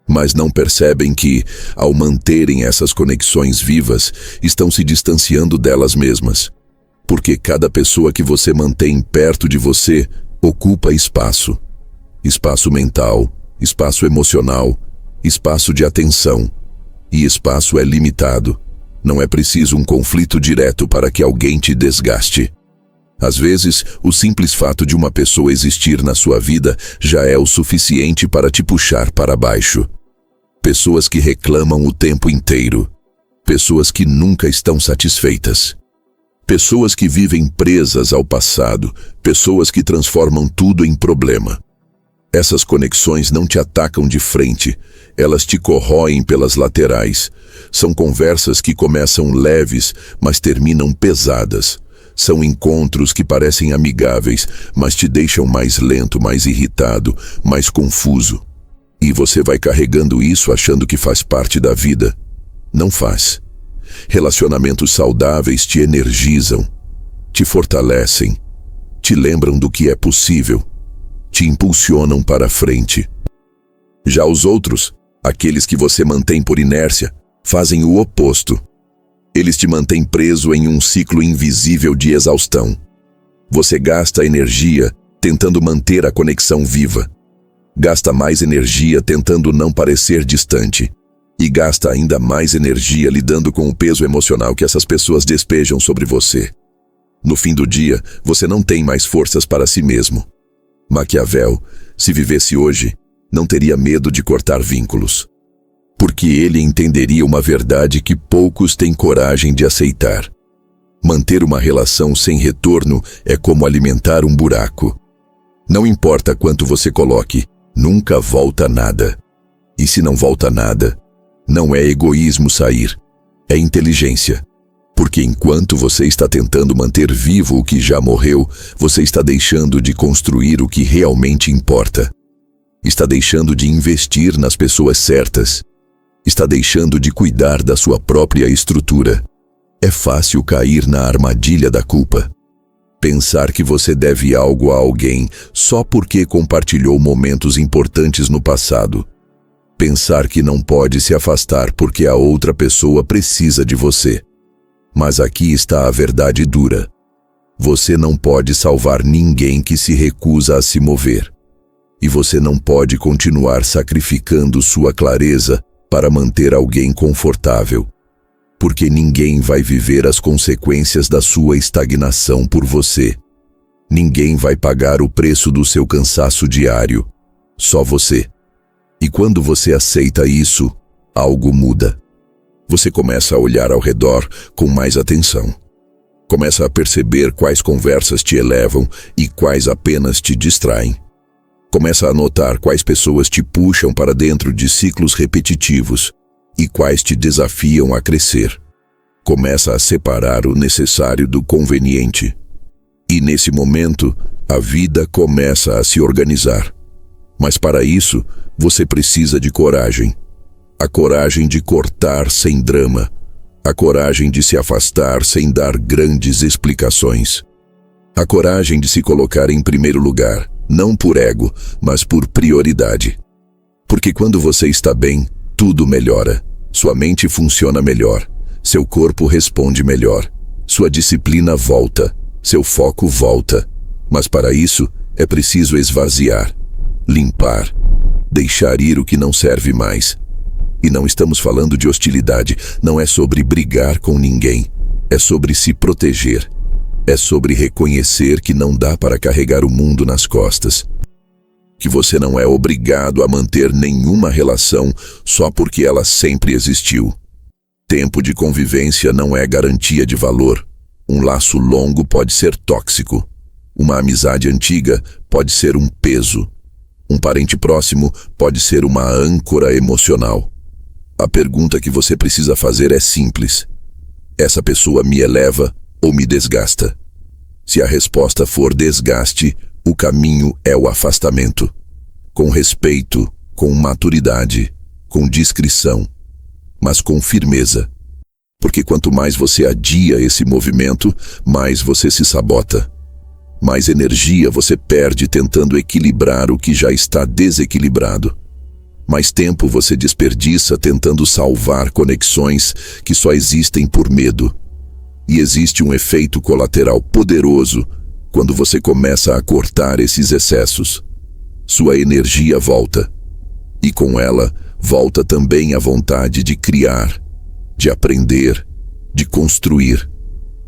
Mas não percebem que, ao manterem essas conexões vivas, estão se distanciando delas mesmas. Porque cada pessoa que você mantém perto de você ocupa espaço. Espaço mental, espaço emocional, espaço de atenção. E espaço é limitado. Não é preciso um conflito direto para que alguém te desgaste. Às vezes, o simples fato de uma pessoa existir na sua vida já é o suficiente para te puxar para baixo. Pessoas que reclamam o tempo inteiro. Pessoas que nunca estão satisfeitas. Pessoas que vivem presas ao passado. Pessoas que transformam tudo em problema. Essas conexões não te atacam de frente, elas te corroem pelas laterais. São conversas que começam leves, mas terminam pesadas. São encontros que parecem amigáveis, mas te deixam mais lento, mais irritado, mais confuso. E você vai carregando isso achando que faz parte da vida. Não faz. Relacionamentos saudáveis te energizam, te fortalecem, te lembram do que é possível. Te impulsionam para frente. Já os outros, aqueles que você mantém por inércia, fazem o oposto. Eles te mantêm preso em um ciclo invisível de exaustão. Você gasta energia tentando manter a conexão viva. Gasta mais energia tentando não parecer distante. E gasta ainda mais energia lidando com o peso emocional que essas pessoas despejam sobre você. No fim do dia, você não tem mais forças para si mesmo. Maquiavel, se vivesse hoje, não teria medo de cortar vínculos. Porque ele entenderia uma verdade que poucos têm coragem de aceitar. Manter uma relação sem retorno é como alimentar um buraco. Não importa quanto você coloque, nunca volta nada. E se não volta nada, não é egoísmo sair, é inteligência. Porque enquanto você está tentando manter vivo o que já morreu, você está deixando de construir o que realmente importa. Está deixando de investir nas pessoas certas. Está deixando de cuidar da sua própria estrutura. É fácil cair na armadilha da culpa. Pensar que você deve algo a alguém só porque compartilhou momentos importantes no passado. Pensar que não pode se afastar porque a outra pessoa precisa de você. Mas aqui está a verdade dura. Você não pode salvar ninguém que se recusa a se mover. E você não pode continuar sacrificando sua clareza para manter alguém confortável. Porque ninguém vai viver as consequências da sua estagnação por você. Ninguém vai pagar o preço do seu cansaço diário. Só você. E quando você aceita isso, algo muda. Você começa a olhar ao redor com mais atenção. Começa a perceber quais conversas te elevam e quais apenas te distraem. Começa a notar quais pessoas te puxam para dentro de ciclos repetitivos e quais te desafiam a crescer. Começa a separar o necessário do conveniente. E nesse momento, a vida começa a se organizar. Mas para isso, você precisa de coragem. A coragem de cortar sem drama. A coragem de se afastar sem dar grandes explicações. A coragem de se colocar em primeiro lugar, não por ego, mas por prioridade. Porque quando você está bem, tudo melhora. Sua mente funciona melhor, seu corpo responde melhor, sua disciplina volta, seu foco volta. Mas para isso, é preciso esvaziar, limpar, deixar ir o que não serve mais. E não estamos falando de hostilidade, não é sobre brigar com ninguém, é sobre se proteger. É sobre reconhecer que não dá para carregar o mundo nas costas. Que você não é obrigado a manter nenhuma relação só porque ela sempre existiu. Tempo de convivência não é garantia de valor. Um laço longo pode ser tóxico. Uma amizade antiga pode ser um peso. Um parente próximo pode ser uma âncora emocional. A pergunta que você precisa fazer é simples. Essa pessoa me eleva ou me desgasta? Se a resposta for desgaste, o caminho é o afastamento. Com respeito, com maturidade, com discrição, mas com firmeza. Porque quanto mais você adia esse movimento, mais você se sabota. Mais energia você perde tentando equilibrar o que já está desequilibrado. Mais tempo você desperdiça tentando salvar conexões que só existem por medo. E existe um efeito colateral poderoso quando você começa a cortar esses excessos. Sua energia volta. E com ela, volta também a vontade de criar, de aprender, de construir.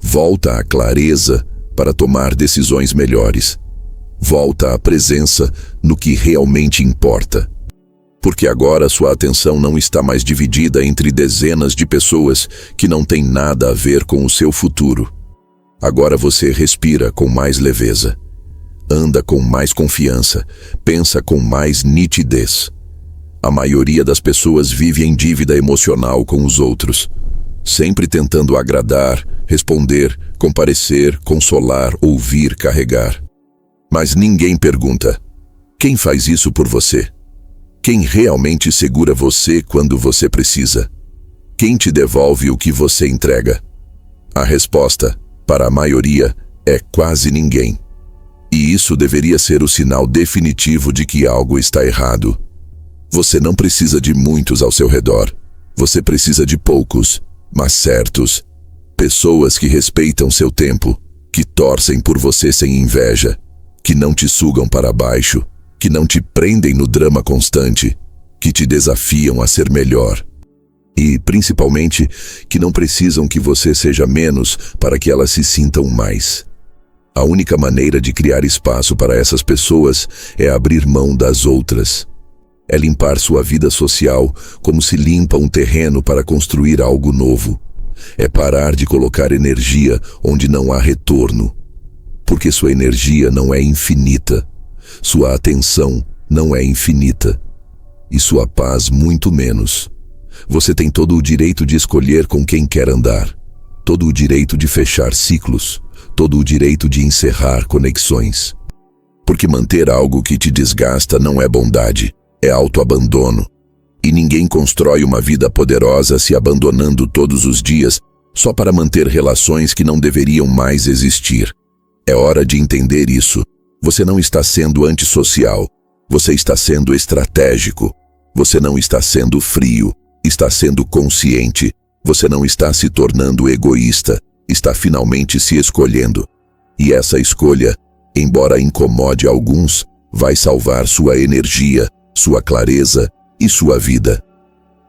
Volta a clareza para tomar decisões melhores. Volta a presença no que realmente importa. Porque agora sua atenção não está mais dividida entre dezenas de pessoas que não têm nada a ver com o seu futuro. Agora você respira com mais leveza, anda com mais confiança, pensa com mais nitidez. A maioria das pessoas vive em dívida emocional com os outros, sempre tentando agradar, responder, comparecer, consolar, ouvir, carregar. Mas ninguém pergunta: quem faz isso por você? Quem realmente segura você quando você precisa? Quem te devolve o que você entrega? A resposta, para a maioria, é quase ninguém. E isso deveria ser o sinal definitivo de que algo está errado. Você não precisa de muitos ao seu redor. Você precisa de poucos, mas certos. Pessoas que respeitam seu tempo, que torcem por você sem inveja, que não te sugam para baixo, que não te prendem no drama constante, que te desafiam a ser melhor. E, principalmente, que não precisam que você seja menos para que elas se sintam mais. A única maneira de criar espaço para essas pessoas é abrir mão das outras. É limpar sua vida social como se limpa um terreno para construir algo novo. É parar de colocar energia onde não há retorno. Porque sua energia não é infinita. Sua atenção não é infinita. E sua paz muito menos. Você tem todo o direito de escolher com quem quer andar. Todo o direito de fechar ciclos. Todo o direito de encerrar conexões. Porque manter algo que te desgasta não é bondade, é autoabandono. E ninguém constrói uma vida poderosa se abandonando todos os dias só para manter relações que não deveriam mais existir. É hora de entender isso. Você não está sendo antissocial. Você está sendo estratégico. Você não está sendo frio. Está sendo consciente. Você não está se tornando egoísta. Está finalmente se escolhendo. E essa escolha, embora incomode alguns, vai salvar sua energia, sua clareza e sua vida.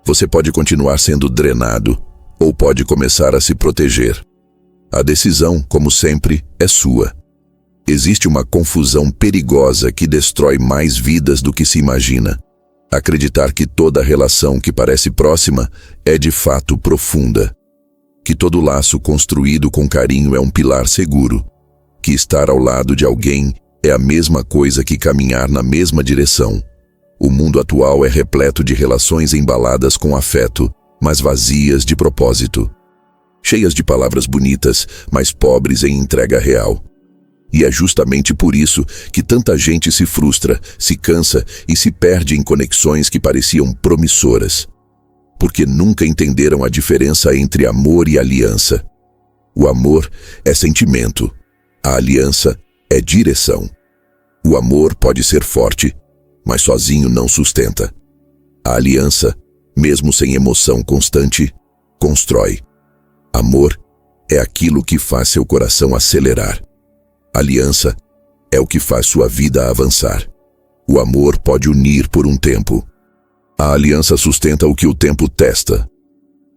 Você pode continuar sendo drenado, ou pode começar a se proteger. A decisão, como sempre, é sua. Existe uma confusão perigosa que destrói mais vidas do que se imagina. Acreditar que toda relação que parece próxima é de fato profunda. Que todo laço construído com carinho é um pilar seguro. Que estar ao lado de alguém é a mesma coisa que caminhar na mesma direção. O mundo atual é repleto de relações embaladas com afeto, mas vazias de propósito. Cheias de palavras bonitas, mas pobres em entrega real. E é justamente por isso que tanta gente se frustra, se cansa e se perde em conexões que pareciam promissoras. Porque nunca entenderam a diferença entre amor e aliança. O amor é sentimento. A aliança é direção. O amor pode ser forte, mas sozinho não sustenta. A aliança, mesmo sem emoção constante, constrói. Amor é aquilo que faz seu coração acelerar. Aliança é o que faz sua vida avançar. O amor pode unir por um tempo. A aliança sustenta o que o tempo testa.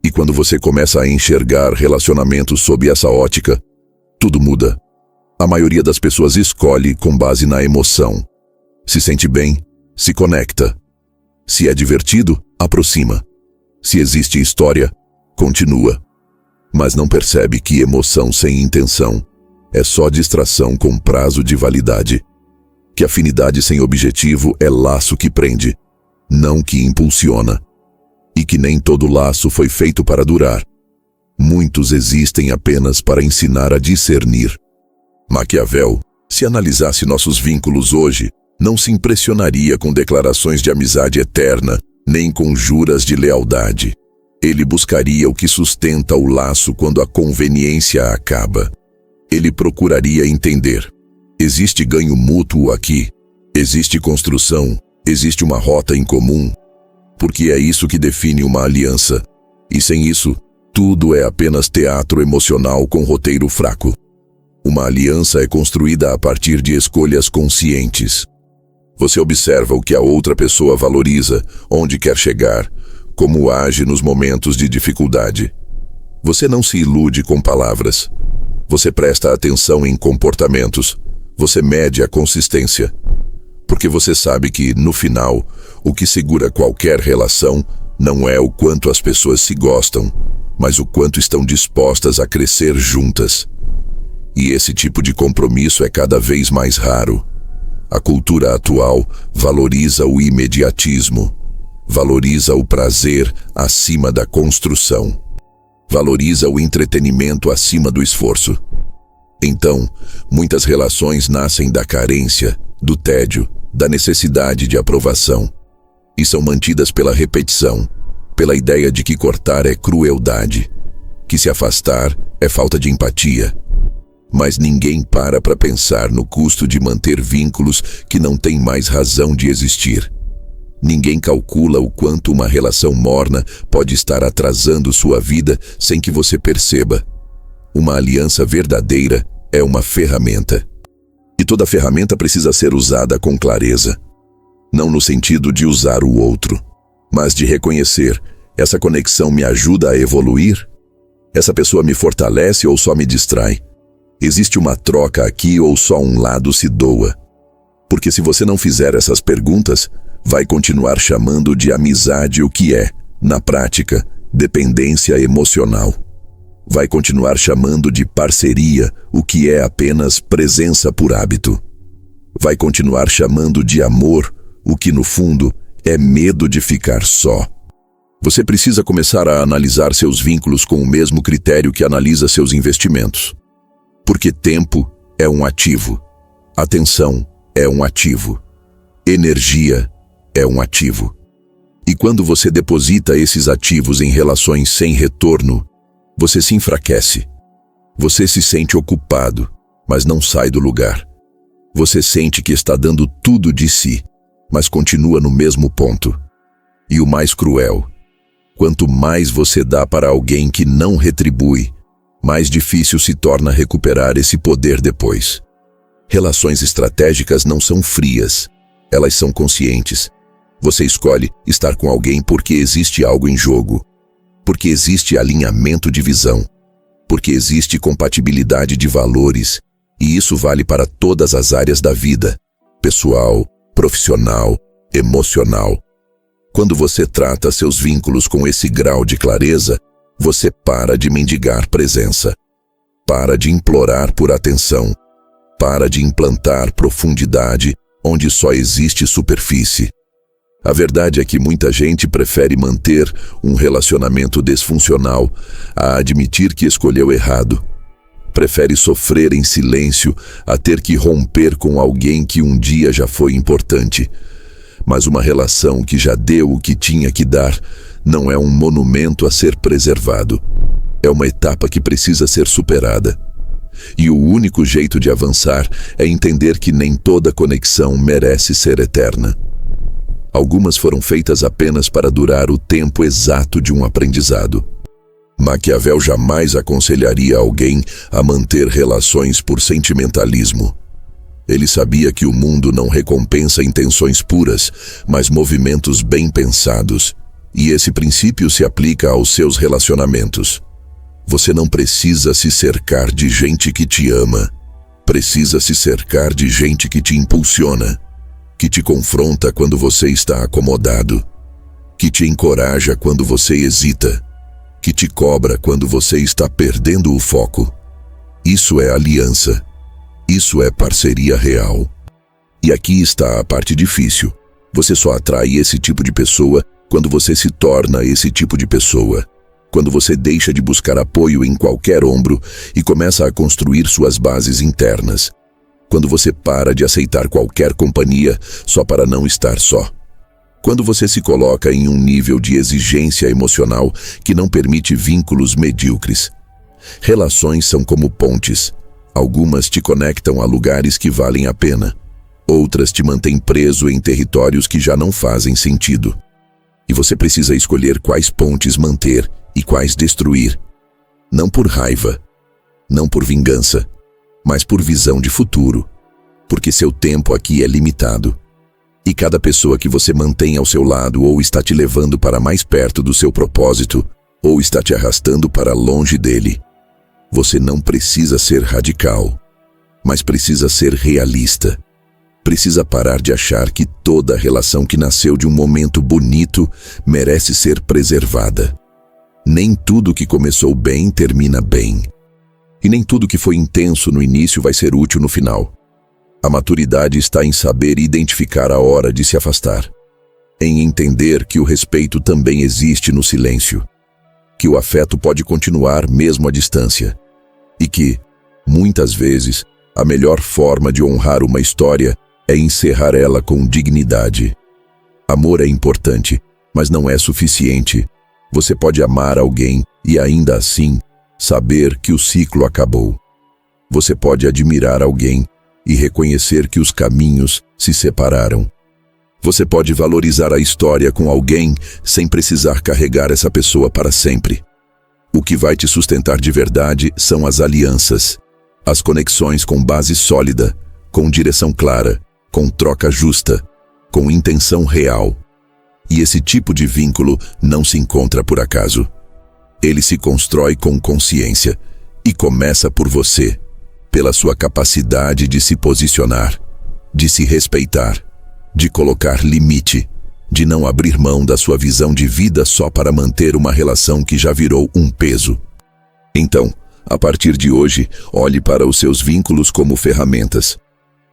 E quando você começa a enxergar relacionamentos sob essa ótica, tudo muda. A maioria das pessoas escolhe com base na emoção. Se sente bem, se conecta. Se é divertido, aproxima. Se existe história, continua. Mas não percebe que emoção sem intenção é só distração com prazo de validade. Que afinidade sem objetivo é laço que prende, não que impulsiona. E que nem todo laço foi feito para durar. Muitos existem apenas para ensinar a discernir. Maquiavel, se analisasse nossos vínculos hoje, não se impressionaria com declarações de amizade eterna, nem com juras de lealdade. Ele buscaria o que sustenta o laço quando a conveniência acaba. Ele procuraria entender. Existe ganho mútuo aqui. Existe construção. Existe uma rota em comum. Porque é isso que define uma aliança. E sem isso, tudo é apenas teatro emocional com roteiro fraco. Uma aliança é construída a partir de escolhas conscientes. Você observa o que a outra pessoa valoriza, onde quer chegar, como age nos momentos de dificuldade. Você não se ilude com palavras. Você presta atenção em comportamentos. Você mede a consistência. Porque você sabe que, no final, o que segura qualquer relação não é o quanto as pessoas se gostam, mas o quanto estão dispostas a crescer juntas. E esse tipo de compromisso é cada vez mais raro. A cultura atual valoriza o imediatismo, valoriza o prazer acima da construção, valoriza o entretenimento acima do esforço. Então, muitas relações nascem da carência, do tédio, da necessidade de aprovação, e são mantidas pela repetição, pela ideia de que cortar é crueldade, que se afastar é falta de empatia. Mas ninguém para pensar no custo de manter vínculos que não têm mais razão de existir. Ninguém calcula o quanto uma relação morna pode estar atrasando sua vida sem que você perceba. Uma aliança verdadeira é uma ferramenta. E toda ferramenta precisa ser usada com clareza. Não no sentido de usar o outro, mas de reconhecer: essa conexão me ajuda a evoluir? Essa pessoa me fortalece ou só me distrai? Existe uma troca aqui ou só um lado se doa? Porque se você não fizer essas perguntas, vai continuar chamando de amizade o que é, na prática, dependência emocional. Vai continuar chamando de parceria o que é apenas presença por hábito. Vai continuar chamando de amor o que, no fundo, é medo de ficar só. Você precisa começar a analisar seus vínculos com o mesmo critério que analisa seus investimentos. Porque tempo é um ativo, atenção é um ativo, energia é um ativo. E quando você deposita esses ativos em relações sem retorno, você se enfraquece. Você se sente ocupado, mas não sai do lugar. Você sente que está dando tudo de si, mas continua no mesmo ponto. E o mais cruel: quanto mais você dá para alguém que não retribui, mais difícil se torna recuperar esse poder depois. Relações estratégicas não são frias, elas são conscientes. Você escolhe estar com alguém porque existe algo em jogo, porque existe alinhamento de visão, porque existe compatibilidade de valores, e isso vale para todas as áreas da vida: pessoal, profissional, emocional. Quando você trata seus vínculos com esse grau de clareza, você para de mendigar presença, para de implorar por atenção, para de implantar profundidade onde só existe superfície. A verdade é que muita gente prefere manter um relacionamento disfuncional a admitir que escolheu errado. Prefere sofrer em silêncio a ter que romper com alguém que um dia já foi importante. Mas uma relação que já deu o que tinha que dar não é um monumento a ser preservado. É uma etapa que precisa ser superada. E o único jeito de avançar é entender que nem toda conexão merece ser eterna. Algumas foram feitas apenas para durar o tempo exato de um aprendizado. Maquiavel jamais aconselharia alguém a manter relações por sentimentalismo. Ele sabia que o mundo não recompensa intenções puras, mas movimentos bem pensados. E esse princípio se aplica aos seus relacionamentos. Você não precisa se cercar de gente que te ama. Precisa se cercar de gente que te impulsiona, que te confronta quando você está acomodado, que te encoraja quando você hesita, que te cobra quando você está perdendo o foco. Isso é aliança. Isso é parceria real. E aqui está a parte difícil. Você só atrai esse tipo de pessoa quando você se torna esse tipo de pessoa. Quando você deixa de buscar apoio em qualquer ombro e começa a construir suas bases internas. Quando você para de aceitar qualquer companhia só para não estar só. Quando você se coloca em um nível de exigência emocional que não permite vínculos medíocres. Relações são como pontes. Algumas te conectam a lugares que valem a pena. Outras te mantêm preso em territórios que já não fazem sentido. E você precisa escolher quais pontes manter e quais destruir. Não por raiva, não por vingança, mas por visão de futuro. Porque seu tempo aqui é limitado. E cada pessoa que você mantém ao seu lado ou está te levando para mais perto do seu propósito, ou está te arrastando para longe dele. Você não precisa ser radical, mas precisa ser realista. Precisa parar de achar que toda relação que nasceu de um momento bonito merece ser preservada. Nem tudo que começou bem termina bem. E nem tudo que foi intenso no início vai ser útil no final. A maturidade está em saber identificar a hora de se afastar. Em entender que o respeito também existe no silêncio. Que o afeto pode continuar mesmo à distância. E que, muitas vezes, a melhor forma de honrar uma história é encerrar ela com dignidade. Amor é importante, mas não é suficiente. Você pode amar alguém e ainda assim saber que o ciclo acabou. Você pode admirar alguém e reconhecer que os caminhos se separaram. Você pode valorizar a história com alguém sem precisar carregar essa pessoa para sempre. O que vai te sustentar de verdade são as alianças, as conexões com base sólida, com direção clara, com troca justa, com intenção real. E esse tipo de vínculo não se encontra por acaso. Ele se constrói com consciência e começa por você, pela sua capacidade de se posicionar, de se respeitar, de colocar limite, de não abrir mão da sua visão de vida só para manter uma relação que já virou um peso. Então, a partir de hoje, olhe para os seus vínculos como ferramentas.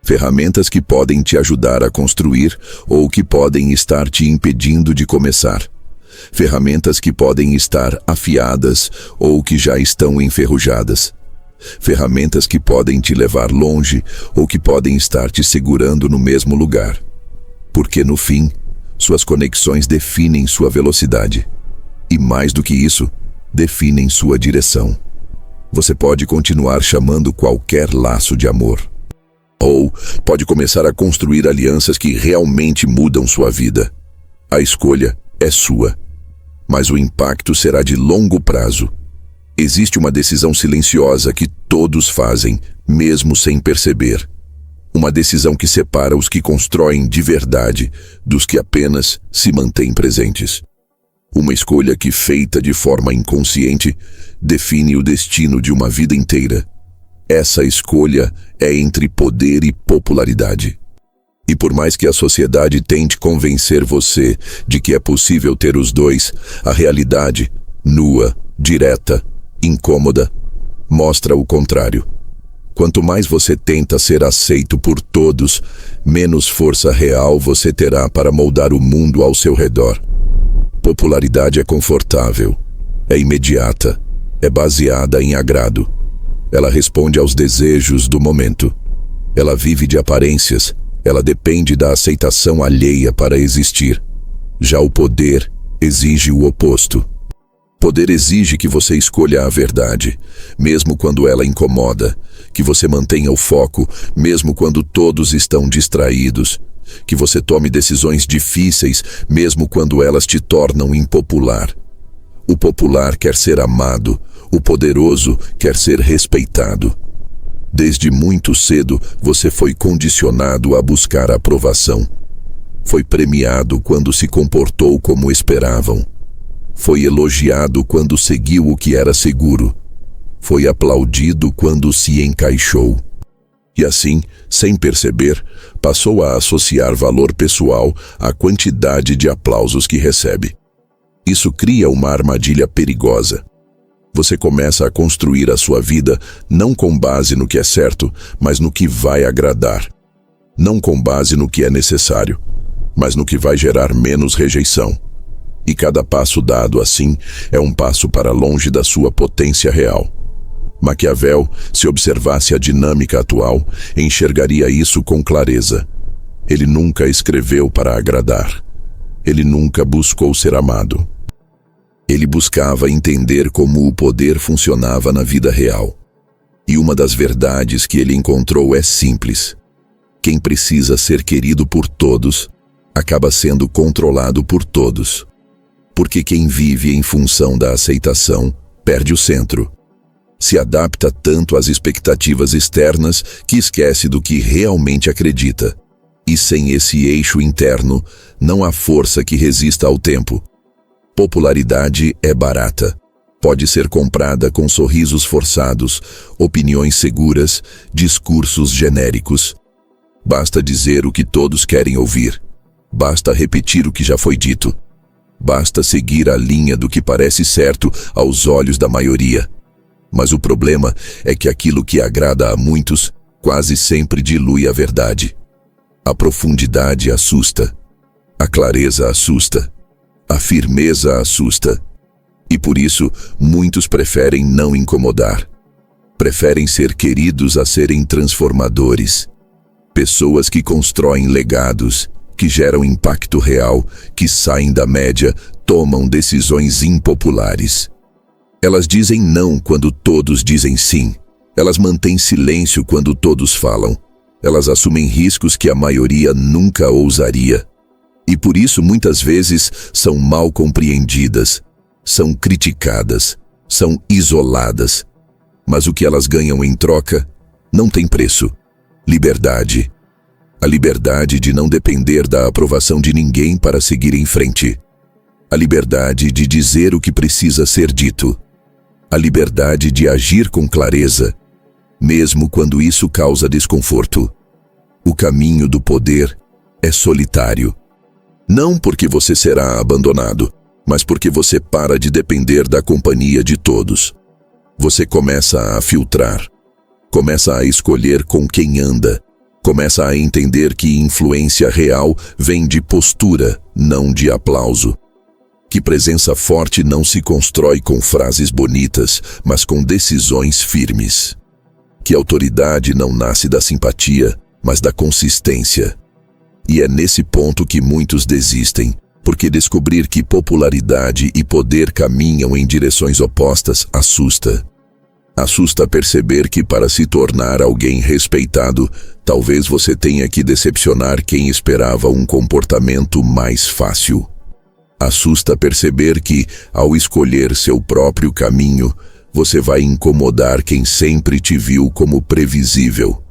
Ferramentas que podem te ajudar a construir ou que podem estar te impedindo de começar. Ferramentas que podem estar afiadas ou que já estão enferrujadas. Ferramentas que podem te levar longe ou que podem estar te segurando no mesmo lugar. Porque no fim, suas conexões definem sua velocidade. E mais do que isso, definem sua direção. Você pode continuar chamando qualquer laço de amor. Ou pode começar a construir alianças que realmente mudam sua vida. A escolha é sua. Mas o impacto será de longo prazo. Existe uma decisão silenciosa que todos fazem, mesmo sem perceber. Uma decisão que separa os que constroem de verdade dos que apenas se mantêm presentes. Uma escolha que, feita de forma inconsciente, define o destino de uma vida inteira. Essa escolha é entre poder e popularidade. E por mais que a sociedade tente convencer você de que é possível ter os dois, a realidade, nua, direta, incômoda, mostra o contrário. Quanto mais você tenta ser aceito por todos, menos força real você terá para moldar o mundo ao seu redor. Popularidade é confortável, é imediata, é baseada em agrado. Ela responde aos desejos do momento. Ela vive de aparências, ela depende da aceitação alheia para existir. Já o poder exige o oposto. Poder exige que você escolha a verdade, mesmo quando ela incomoda, que você mantenha o foco, mesmo quando todos estão distraídos, que você tome decisões difíceis, mesmo quando elas te tornam impopular. O popular quer ser amado, o poderoso quer ser respeitado. Desde muito cedo, você foi condicionado a buscar aprovação. Foi premiado quando se comportou como esperavam. Foi elogiado quando seguiu o que era seguro. Foi aplaudido quando se encaixou. E assim, sem perceber, passou a associar valor pessoal à quantidade de aplausos que recebe. Isso cria uma armadilha perigosa. Você começa a construir a sua vida não com base no que é certo, mas no que vai agradar. Não com base no que é necessário, mas no que vai gerar menos rejeição. E cada passo dado assim é um passo para longe da sua potência real. Maquiavel, se observasse a dinâmica atual, enxergaria isso com clareza. Ele nunca escreveu para agradar. Ele nunca buscou ser amado. Ele buscava entender como o poder funcionava na vida real. E uma das verdades que ele encontrou é simples. Quem precisa ser querido por todos, acaba sendo controlado por todos. Porque quem vive em função da aceitação, perde o centro. Se adapta tanto às expectativas externas que esquece do que realmente acredita. E sem esse eixo interno, não há força que resista ao tempo. Popularidade é barata. Pode ser comprada com sorrisos forçados, opiniões seguras, discursos genéricos. Basta dizer o que todos querem ouvir. Basta repetir o que já foi dito. Basta seguir a linha do que parece certo aos olhos da maioria. Mas o problema é que aquilo que agrada a muitos quase sempre dilui a verdade. A profundidade assusta. A clareza assusta. A firmeza assusta. E por isso, muitos preferem não incomodar. Preferem ser queridos a serem transformadores. Pessoas que constroem legados, que geram impacto real, que saem da média, tomam decisões impopulares. Elas dizem não quando todos dizem sim. Elas mantêm silêncio quando todos falam. Elas assumem riscos que a maioria nunca ousaria. E por isso muitas vezes são mal compreendidas, são criticadas, são isoladas. Mas o que elas ganham em troca não tem preço. Liberdade. A liberdade de não depender da aprovação de ninguém para seguir em frente. A liberdade de dizer o que precisa ser dito. A liberdade de agir com clareza, mesmo quando isso causa desconforto. O caminho do poder é solitário. Não porque você será abandonado, mas porque você para de depender da companhia de todos. Você começa a filtrar. Começa a escolher com quem anda. Começa a entender que influência real vem de postura, não de aplauso. Que presença forte não se constrói com frases bonitas, mas com decisões firmes. Que autoridade não nasce da simpatia, mas da consistência. E é nesse ponto que muitos desistem, porque descobrir que popularidade e poder caminham em direções opostas assusta. Assusta perceber que para se tornar alguém respeitado, talvez você tenha que decepcionar quem esperava um comportamento mais fácil. Assusta perceber que, ao escolher seu próprio caminho, você vai incomodar quem sempre te viu como previsível.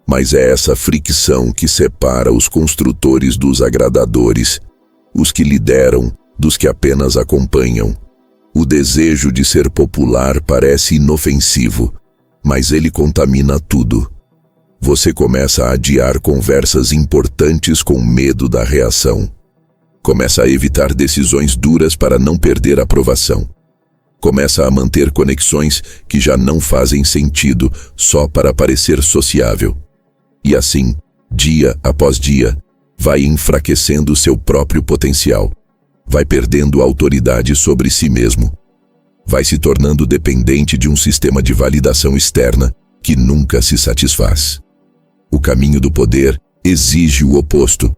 Mas é essa fricção que separa os construtores dos agradadores, os que lideram dos que apenas acompanham. O desejo de ser popular parece inofensivo, mas ele contamina tudo. Você começa a adiar conversas importantes com medo da reação. Começa a evitar decisões duras para não perder aprovação. Começa a manter conexões que já não fazem sentido só para parecer sociável. E assim, dia após dia, vai enfraquecendo seu próprio potencial. Vai perdendo autoridade sobre si mesmo. Vai se tornando dependente de um sistema de validação externa que nunca se satisfaz. O caminho do poder exige o oposto.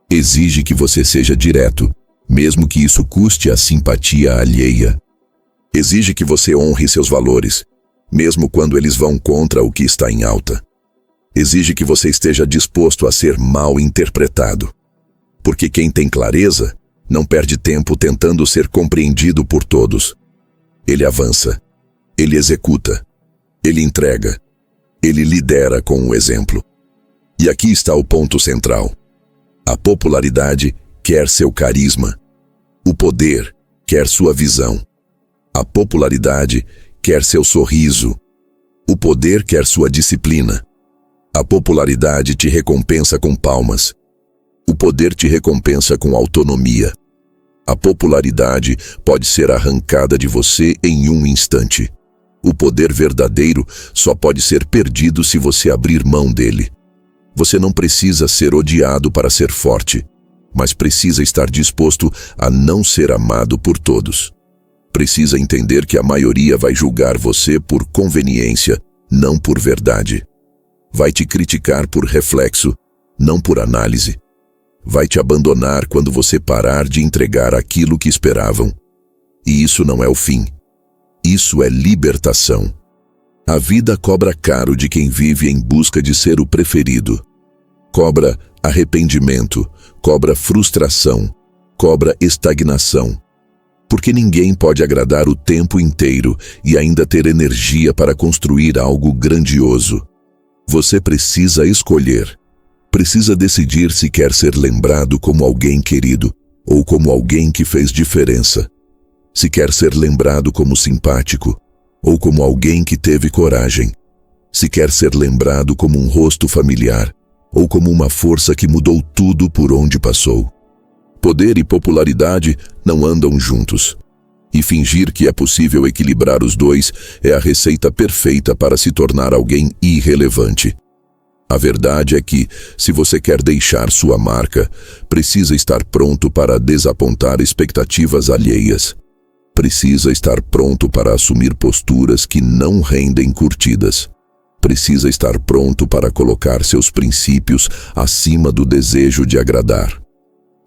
Exige que você seja direto, mesmo que isso custe a simpatia alheia. Exige que você honre seus valores, mesmo quando eles vão contra o que está em alta. Exige que você esteja disposto a ser mal interpretado. Porque quem tem clareza não perde tempo tentando ser compreendido por todos. Ele avança, ele executa, ele entrega, ele lidera com o exemplo. E aqui está o ponto central. A popularidade quer seu carisma. O poder quer sua visão. A popularidade quer seu sorriso. O poder quer sua disciplina. A popularidade te recompensa com palmas. O poder te recompensa com autonomia. A popularidade pode ser arrancada de você em um instante. O poder verdadeiro só pode ser perdido se você abrir mão dele. Você não precisa ser odiado para ser forte, mas precisa estar disposto a não ser amado por todos. Precisa entender que a maioria vai julgar você por conveniência, não por verdade. Vai te criticar por reflexo, não por análise. Vai te abandonar quando você parar de entregar aquilo que esperavam. E isso não é o fim. Isso é libertação. A vida cobra caro de quem vive em busca de ser o preferido. Cobra arrependimento, cobra frustração, cobra estagnação. Porque ninguém pode agradar o tempo inteiro e ainda ter energia para construir algo grandioso. Você precisa escolher. Precisa decidir se quer ser lembrado como alguém querido ou como alguém que fez diferença. Se quer ser lembrado como simpático ou como alguém que teve coragem. Se quer ser lembrado como um rosto familiar ou como uma força que mudou tudo por onde passou. Poder e popularidade não andam juntos. E fingir que é possível equilibrar os dois é a receita perfeita para se tornar alguém irrelevante. A verdade é que, se você quer deixar sua marca, precisa estar pronto para desapontar expectativas alheias. Precisa estar pronto para assumir posturas que não rendem curtidas. Precisa estar pronto para colocar seus princípios acima do desejo de agradar.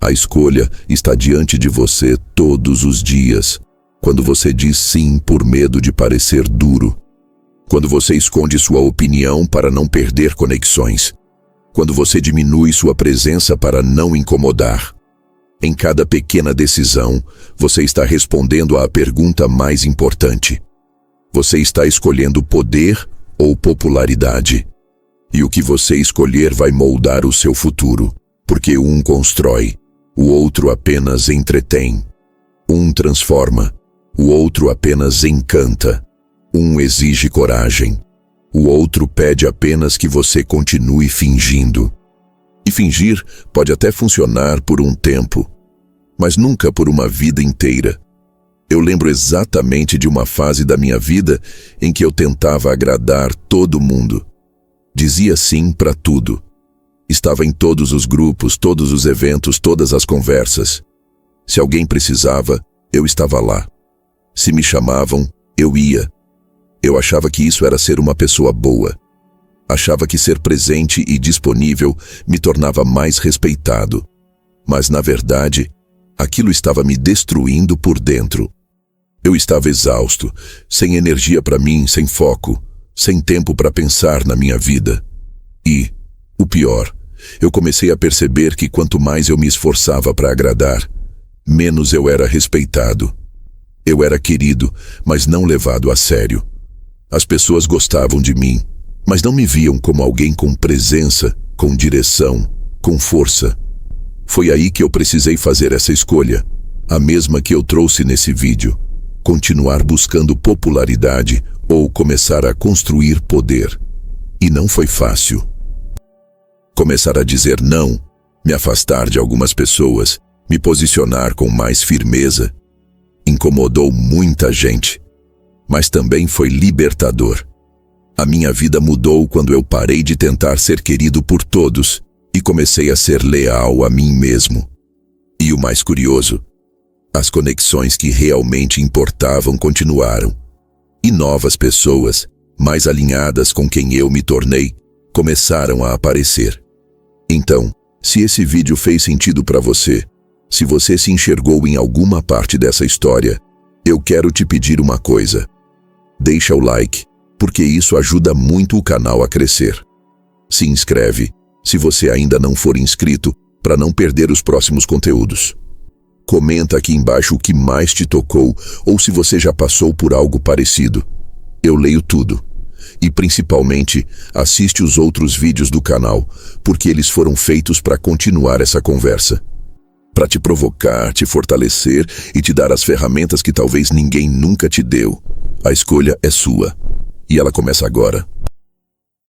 A escolha está diante de você todos os dias, quando você diz sim por medo de parecer duro. Quando você esconde sua opinião para não perder conexões. Quando você diminui sua presença para não incomodar. Em cada pequena decisão, você está respondendo à pergunta mais importante. Você está escolhendo poder ou popularidade? E o que você escolher vai moldar o seu futuro, porque um constrói, o outro apenas entretém. Um transforma, o outro apenas encanta. Um exige coragem, o outro pede apenas que você continue fingindo. E fingir pode até funcionar por um tempo, mas nunca por uma vida inteira. Eu lembro exatamente de uma fase da minha vida em que eu tentava agradar todo mundo. Dizia sim para tudo. Estava em todos os grupos, todos os eventos, todas as conversas. Se alguém precisava, eu estava lá. Se me chamavam, eu ia. Eu achava que isso era ser uma pessoa boa. Achava que ser presente e disponível me tornava mais respeitado. Mas, na verdade, aquilo estava me destruindo por dentro. Eu estava exausto, sem energia para mim, sem foco, sem tempo para pensar na minha vida. E, o pior, eu comecei a perceber que quanto mais eu me esforçava para agradar, menos eu era respeitado. Eu era querido, mas não levado a sério. As pessoas gostavam de mim, mas não me viam como alguém com presença, com direção, com força. Foi aí que eu precisei fazer essa escolha, a mesma que eu trouxe nesse vídeo. Continuar buscando popularidade ou começar a construir poder. E não foi fácil. Começar a dizer não, me afastar de algumas pessoas, me posicionar com mais firmeza. Incomodou muita gente. Mas também foi libertador. A minha vida mudou quando eu parei de tentar ser querido por todos e comecei a ser leal a mim mesmo. E o mais curioso, as conexões que realmente importavam continuaram. E novas pessoas, mais alinhadas com quem eu me tornei, começaram a aparecer. Então, se esse vídeo fez sentido para você, se você se enxergou em alguma parte dessa história, Eu quero te pedir uma coisa. Deixa o like, porque isso ajuda muito o canal a crescer. Se inscreve, se você ainda não for inscrito, para não perder os próximos conteúdos. Comenta aqui embaixo o que mais te tocou ou se você já passou por algo parecido. Eu leio tudo. E principalmente, assiste os outros vídeos do canal, porque eles foram feitos para continuar essa conversa. Para te provocar, te fortalecer e te dar as ferramentas que talvez ninguém nunca te deu. A escolha é sua. E ela começa agora.